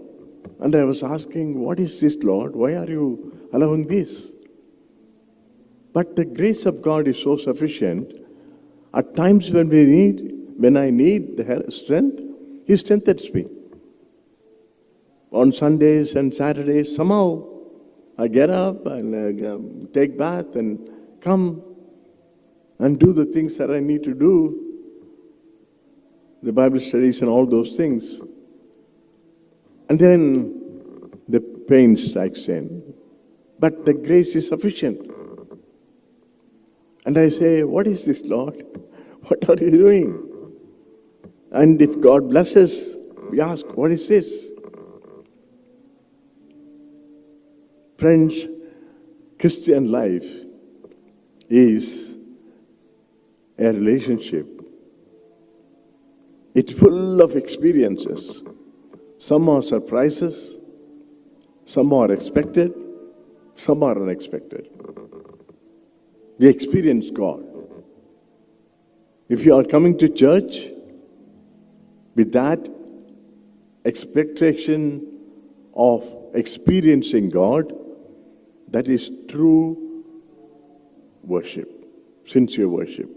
And I was asking, what is this, Lord? Why are you allowing this? But the grace of God is so sufficient. At times when I need the strength, He strengthens me. On Sundays and Saturdays, somehow I get up and take bath and come and do the things that I need to do, the Bible studies and all those things. And then the pain strikes in. But the grace is sufficient. And I say, what is this, Lord? What are you doing? And if God blesses, we ask, what is this? Friends, Christian life is a relationship. It's full of experiences. Some are surprises, some are expected, some are unexpected. We experience God. If you are coming to church with that expectation of experiencing God, that is true worship, sincere worship.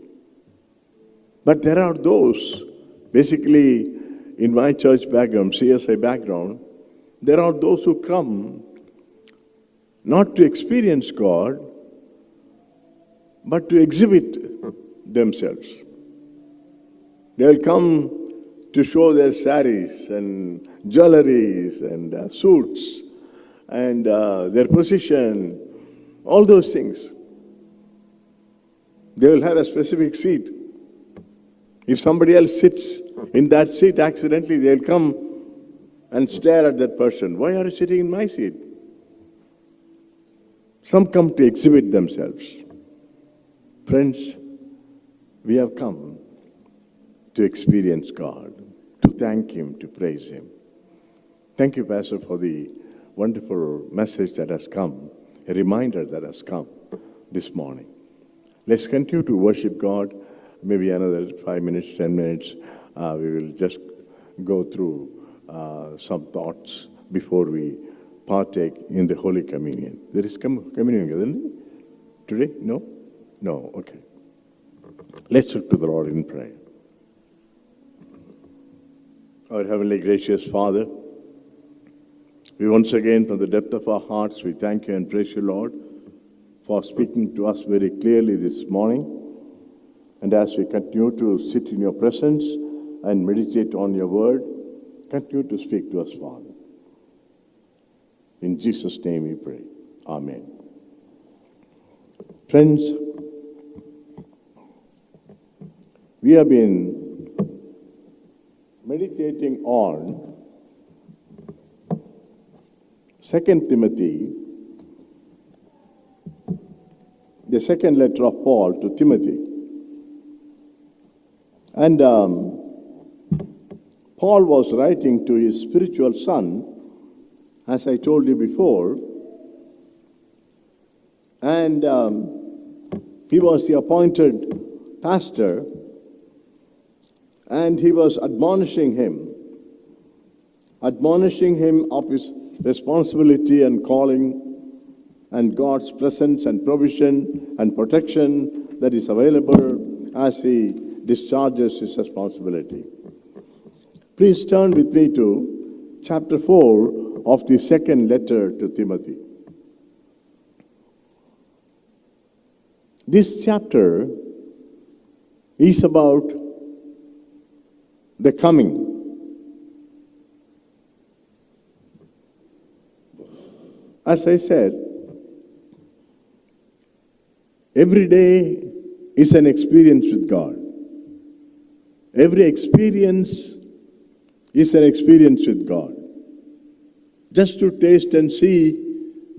But there are those, basically in my church background, CSI background, there are those who come not to experience God, but to exhibit themselves. They will come to show their saris and jewelries and suits and their position, all those things. They will have a specific seat. If somebody else sits in that seat accidentally, they'll come and stare at that person. Why are you sitting in my seat? Some come to exhibit themselves. Friends, we have come to experience God, to thank Him, to praise Him. Thank you, Pastor, for the wonderful message that has come, a reminder that has come this morning. Let's continue to worship God. Maybe another 5 minutes, 10 minutes, we will just go through some thoughts before we partake in the Holy Communion. There is communion, isn't it? Today? No? No, okay. Let's look to the Lord in prayer. Our heavenly gracious Father, we once again, from the depth of our hearts, we thank you and praise you, Lord, for speaking to us very clearly this morning. And as we continue to sit in your presence and meditate on your word, continue to speak to us, Father. In Jesus' name we pray. Amen. Friends, we have been meditating on 2 Timothy, the second letter of Paul to Timothy. And Paul was writing to his spiritual son, as I told you before, and he was the appointed pastor, and he was admonishing him of his responsibility and calling and God's presence and provision and protection that is available as he discharges his responsibility. Please turn with me to chapter 4 of the second letter to Timothy. This chapter is about the coming. As I said, every day is an experience with God. Every experience is an experience with God. Just to taste and see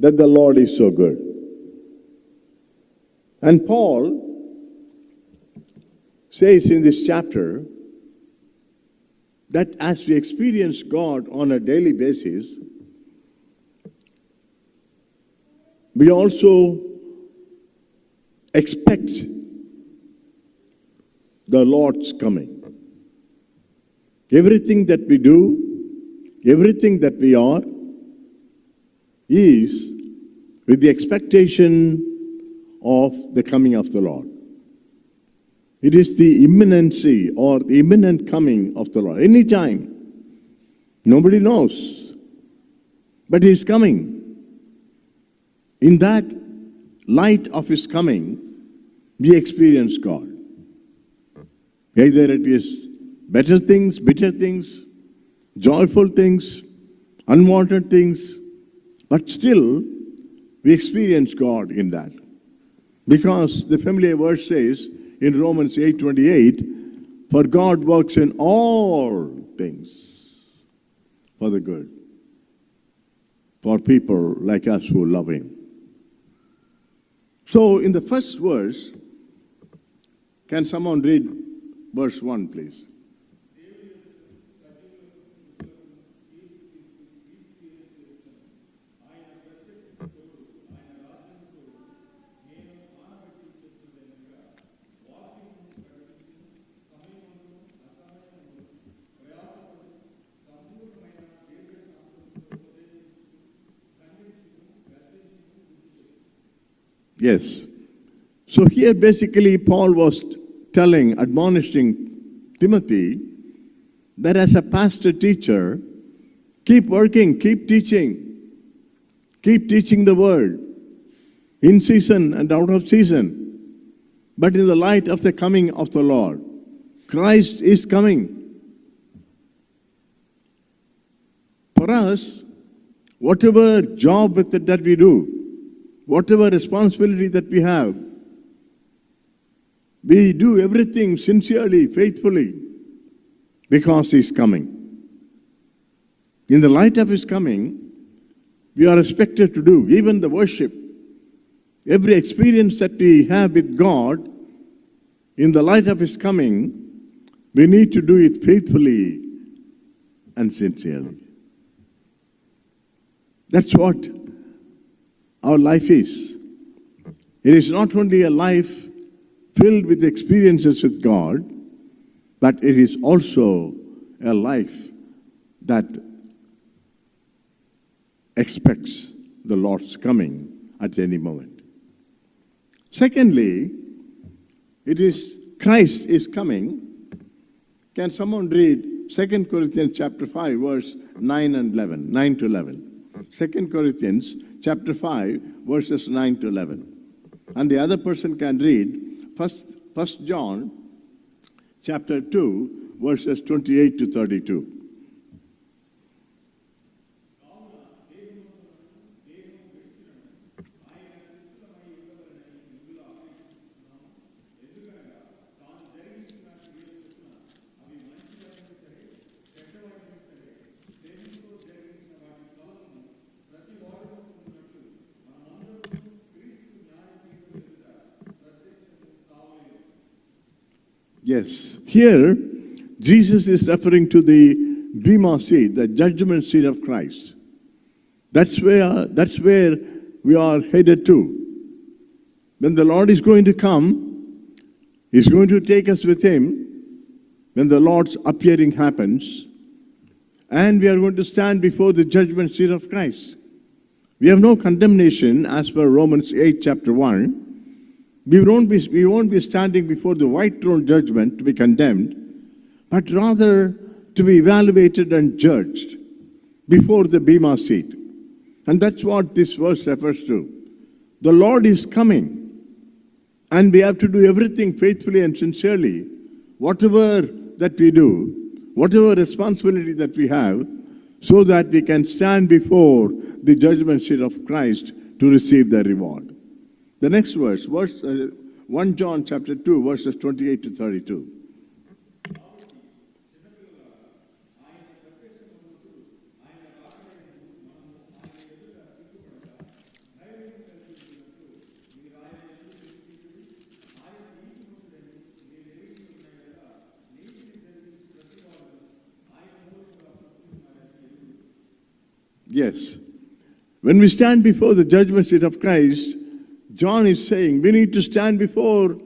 that the Lord is so good. And Paul says in this chapter that as we experience God on a daily basis, we also expect the Lord's coming. Everything that we do, everything that we are, is with the expectation of the coming of the Lord. It is the imminency or the imminent coming of the Lord. Anytime. Nobody knows. But He is coming. In that light of His coming, we experience God. Either it is better things, bitter things, joyful things, unwanted things, but still we experience God in that. Because the familiar verse says in Romans 8:28, for God works in all things for the good, for people like us who love Him. So in the first verse, can someone read verse 1, please? Yes. So here basically Paul was admonishing Timothy that as a pastor teacher, keep working, keep teaching the word in season and out of season, but in the light of the coming of the Lord. Christ is coming. For us, whatever job that we do, whatever responsibility that we have, we do everything sincerely, faithfully, because He's coming. In the light of His coming, we are expected to do even the worship. Every experience that we have with God, in the light of His coming, we need to do it faithfully and sincerely. That's what our life is. It is not only a life filled with experiences with God, but it is also a life that expects the Lord's coming at any moment. Secondly, it is Christ is coming. Can someone read 2 Corinthians chapter 5, verse 9 and 11, 9 to 11? 2 Corinthians chapter 5, verses 9 to 11. And the other person can read 1 John chapter 2, verses 28 to 32. Yes. Here, Jesus is referring to the Bema seat, the judgment seat of Christ. That's where we are headed to. When the Lord is going to come, He's going to take us with Him when the Lord's appearing happens, and we are going to stand before the judgment seat of Christ. We have no condemnation as per Romans 8, chapter 1. We won't be standing before the white throne judgment to be condemned, but rather to be evaluated and judged before the Bema seat. And that's what this verse refers to. The Lord is coming, and we have to do everything faithfully and sincerely. Whatever that we do, whatever responsibility that we have, so that we can stand before the judgment seat of Christ to receive the reward. The next verse, 1 John chapter 2, verses 28 to 32. Yes. When we stand before the judgment seat of Christ, John is saying we need to stand before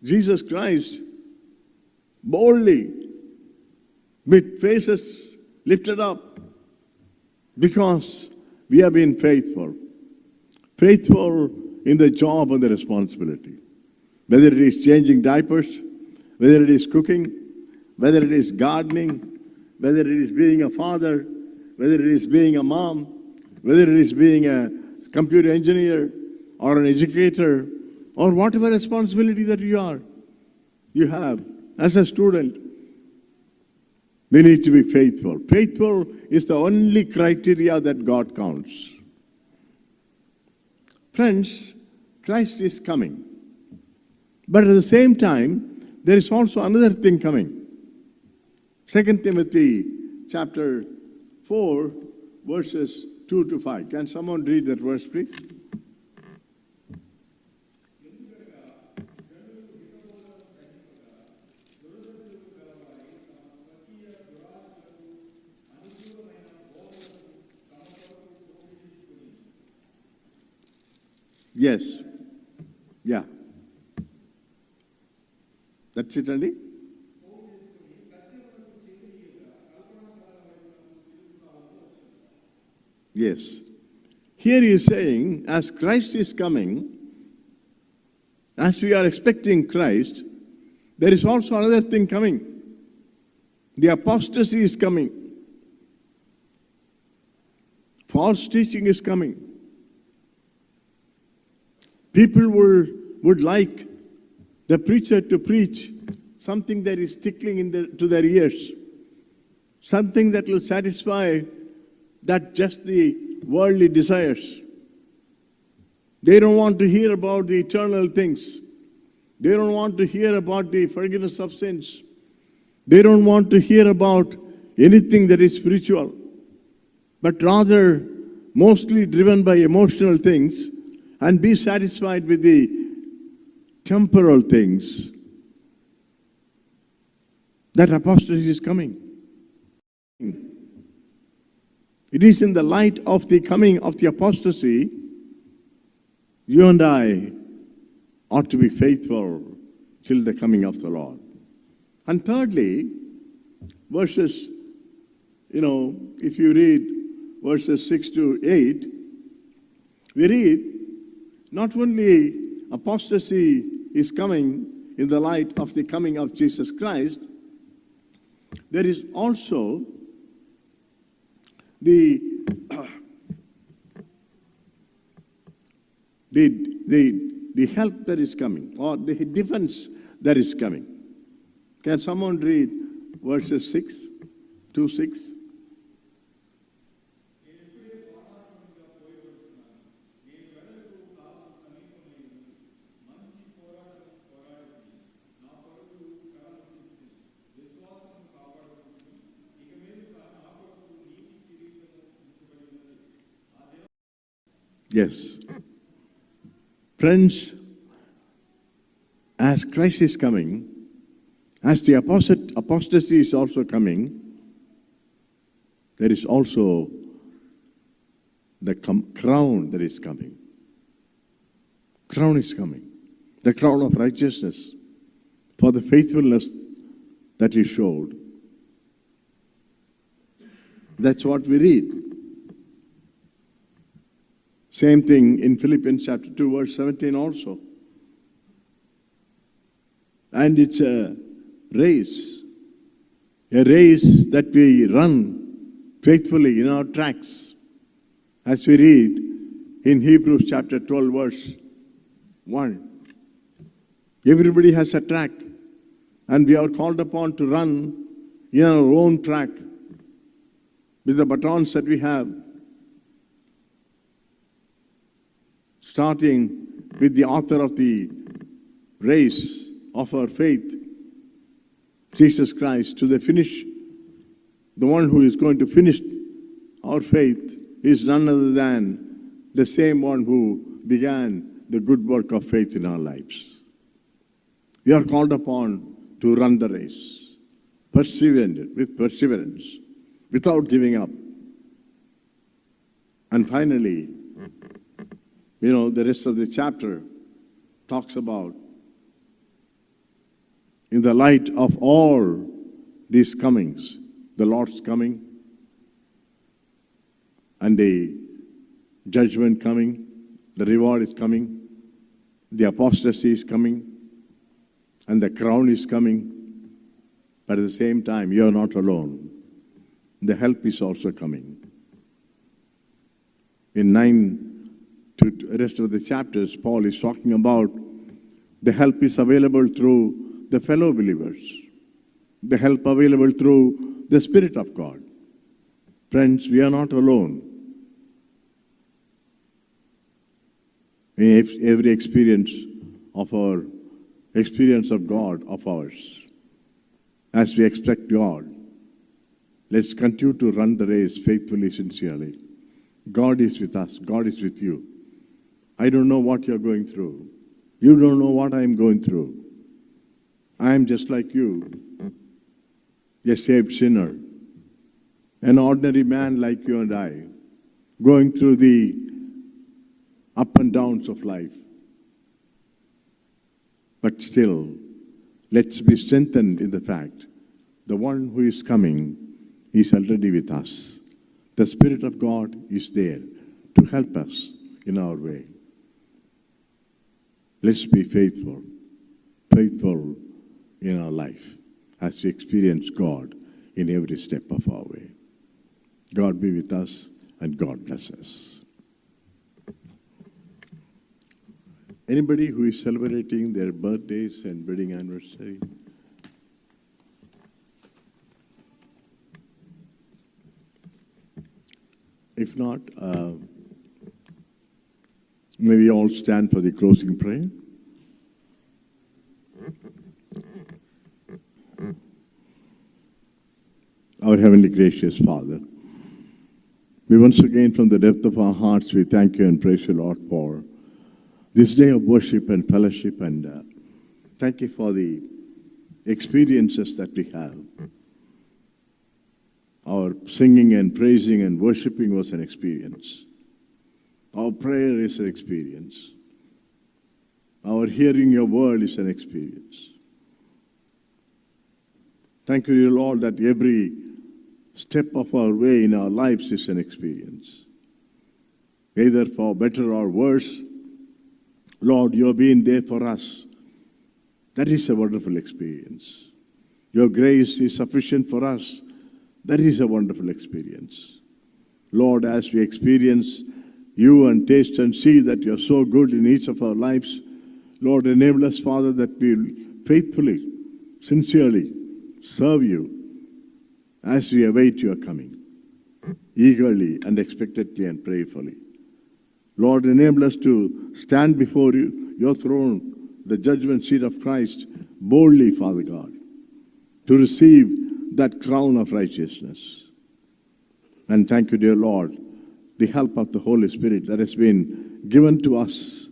Jesus Christ boldly, with faces lifted up, because we have been faithful. Faithful in the job and the responsibility. Whether it is changing diapers, whether it is cooking, whether it is gardening, whether it is being a father, whether it is being a mom, whether it is being a computer engineer or an educator, or whatever responsibility that you have as a student, we need to be faithful. Faithful is the only criteria that God counts. Friends, Christ is coming. But at the same time, there is also another thing coming. 2 Timothy chapter 4, verses 2 to 5. Can someone read that verse, please? Yes. Yeah. That's it, Andy? Yes. Here he is saying, as Christ is coming, as we are expecting Christ, there is also another thing coming. The apostasy is coming. False teaching is coming. People would like the preacher to preach something that is tickling to their ears, something that will satisfy that just the worldly desires. They don't want to hear about the eternal things. They don't want to hear about the forgiveness of sins. They don't want to hear about anything that is spiritual, but rather mostly driven by emotional things and be satisfied with the temporal things. That apostasy is coming. It is in the light of the coming of the apostasy, you and I ought to be faithful till the coming of the Lord. And thirdly, verses, if you read verses 6 to 8, we read, not only apostasy is coming in the light of the coming of Jesus Christ, there is also the help that is coming, or the defense that is coming. Can someone read verses 6 to 6? Yes. Friends, as Christ is coming, as the apostasy is also coming, there is also the crown that is coming. Crown is coming. The crown of righteousness for the faithfulness that you showed. That's what we read. Same thing in Philippians chapter 2, verse 17 also. And it's a race that we run faithfully in our tracks. As we read in Hebrews chapter 12, verse 1. Everybody has a track, and we are called upon to run in our own track with the batons that we have, starting with the author of the race of our faith, Jesus Christ, to the finish. The one who is going to finish our faith is none other than the same one who began the good work of faith in our lives. We are called upon to run the race, with perseverance, without giving up. And finally, the rest of the chapter talks about, in the light of all these comings, the Lord's coming, and the judgment coming, the reward is coming, the apostasy is coming, and the crown is coming. But at the same time, you are not alone. The help is also coming. In 9 to the rest of the chapters, Paul is talking about the help is available through the fellow believers, the help available through the Spirit of God. Friends, we are not alone. In every experience of God of ours, as we expect God, let's continue to run the race faithfully, sincerely. God is with us. God is with you. I don't know what you're going through. You don't know what I'm going through. I am just like you, a saved sinner, an ordinary man like you and I, going through the up and downs of life. But still, let's be strengthened in the fact the one who is coming is already with us. The Spirit of God is there to help us in our way. Let's be faithful in our life as we experience God in every step of our way. God be with us and God bless us. Anybody who is celebrating their birthdays and wedding anniversary? If not, may we all stand for the closing prayer. Our heavenly gracious Father, we once again from the depth of our hearts, we thank you and praise you, Lord, for this day of worship and fellowship, and thank you for the experiences that we have. Our singing and praising and worshiping was an experience. Our prayer is an experience. Our hearing your word is an experience. Thank you, dear Lord, that every step of our way in our lives is an experience. Either for better or worse, Lord, you have been there for us. That is a wonderful experience. Your grace is sufficient for us. That is a wonderful experience. Lord, as we experience you and taste and see that you are so good in each of our lives, Lord, enable us, Father, that we will faithfully, sincerely serve you as we await your coming, eagerly and expectantly and prayerfully. Lord, enable us to stand before you, your throne, the judgment seat of Christ, boldly, Father God, to receive that crown of righteousness. And thank you, dear Lord, the help of the Holy Spirit that has been given to us,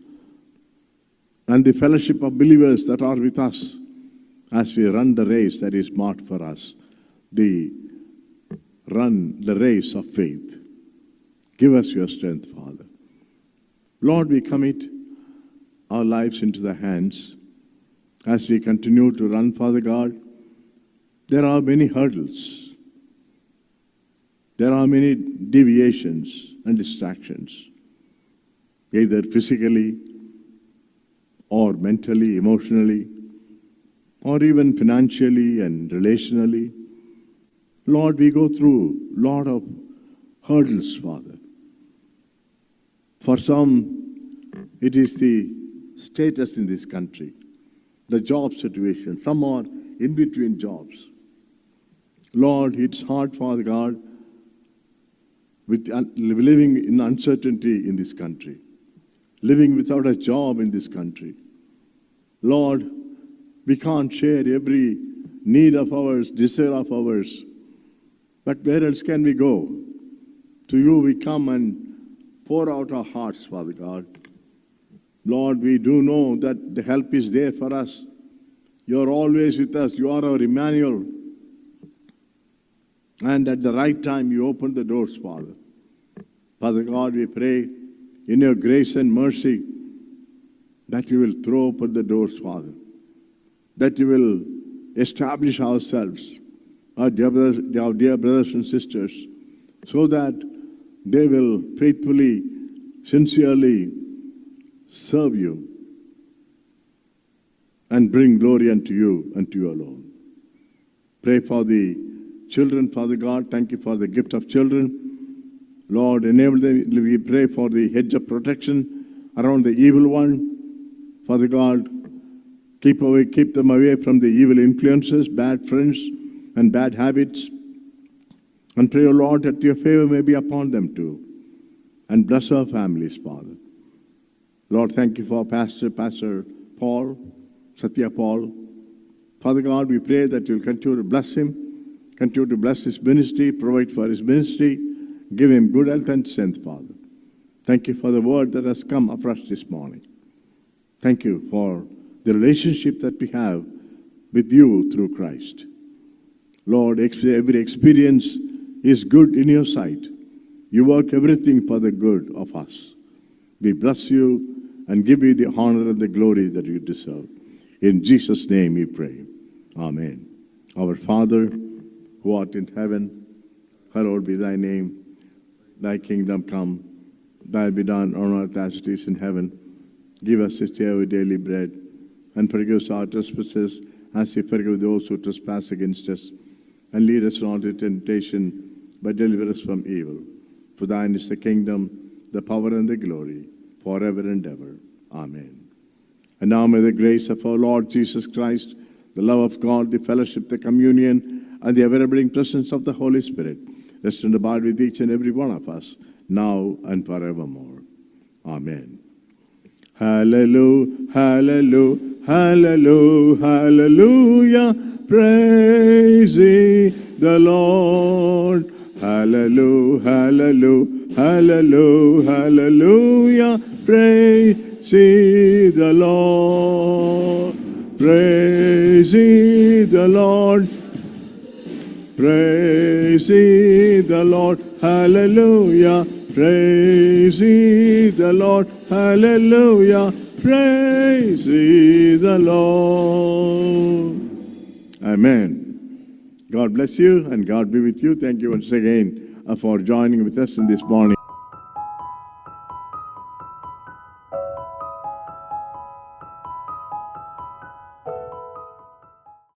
and the fellowship of believers that are with us as we run the race that is marked for us, run the race of faith. Give us your strength, Father. Lord, we commit our lives into the hands as we continue to run, Father God. There are many hurdles. There are many deviations and distractions. either physically or mentally, emotionally, or even financially and relationally. Lord, we go through a lot of hurdles, Father. For some, it is the status in this country, the job situation. Some are in between jobs. Lord, it's hard, Father God, with living in uncertainty in this country, living without a job in this country. Lord, we can't share every need of ours, desire of ours, but where else can we go? To you we come and pour out our hearts, Father God. Lord, we do know that the help is there for us. You are always with us. You are our Emmanuel. And at the right time, you open the doors, Father. Father God, we pray in your grace and mercy that you will throw open the doors, Father. That you will establish ourselves, our dear brothers and sisters, so that they will faithfully, sincerely serve you and bring glory unto you alone. Pray for the children, Father God. Thank you for the gift of children. Lord, enable them. We pray for the hedge of protection around the evil one. Father God, keep them away from the evil influences, bad friends, and bad habits. And pray, O Lord, that your favor may be upon them too. And bless our families, Father. Lord, thank you for Pastor Paul, Satya Paul. Father God, we pray that you'll continue to bless him, continue to bless his ministry, provide for his ministry, give him good health and strength, Father. Thank you for the word that has come afresh this morning. Thank you for the relationship that we have with you through Christ. Lord, every experience is good in your sight. You work everything for the good of us. We bless you and give you the honor and the glory that you deserve. In Jesus' name we pray. Amen. Our Father, who art in heaven, hallowed be thy name. Thy kingdom come, thy will be done on earth as it is in heaven. Give us this day our daily bread, and forgive us our trespasses as we forgive those who trespass against us. And lead us not into temptation, but deliver us from evil. For thine is the kingdom, the power, and the glory, forever and ever. Amen. And now may the grace of our Lord Jesus Christ, the love of God, the fellowship, the communion, and the ever-abiding presence of the Holy Spirit rest and abide with each and every one of us, now and forevermore. Amen. Hallelujah, hallelujah, hallelujah, hallelujah. Praise ye the Lord. Hallelujah, hallelujah, hallelujah, hallelujah. Praise ye the Lord. Praise ye the Lord. Praise ye the Lord. Hallelujah. Praise ye the Lord. Hallelujah. Praise ye the Lord. Amen. God bless you and God be with you. Thank you once again for joining with us in this morning.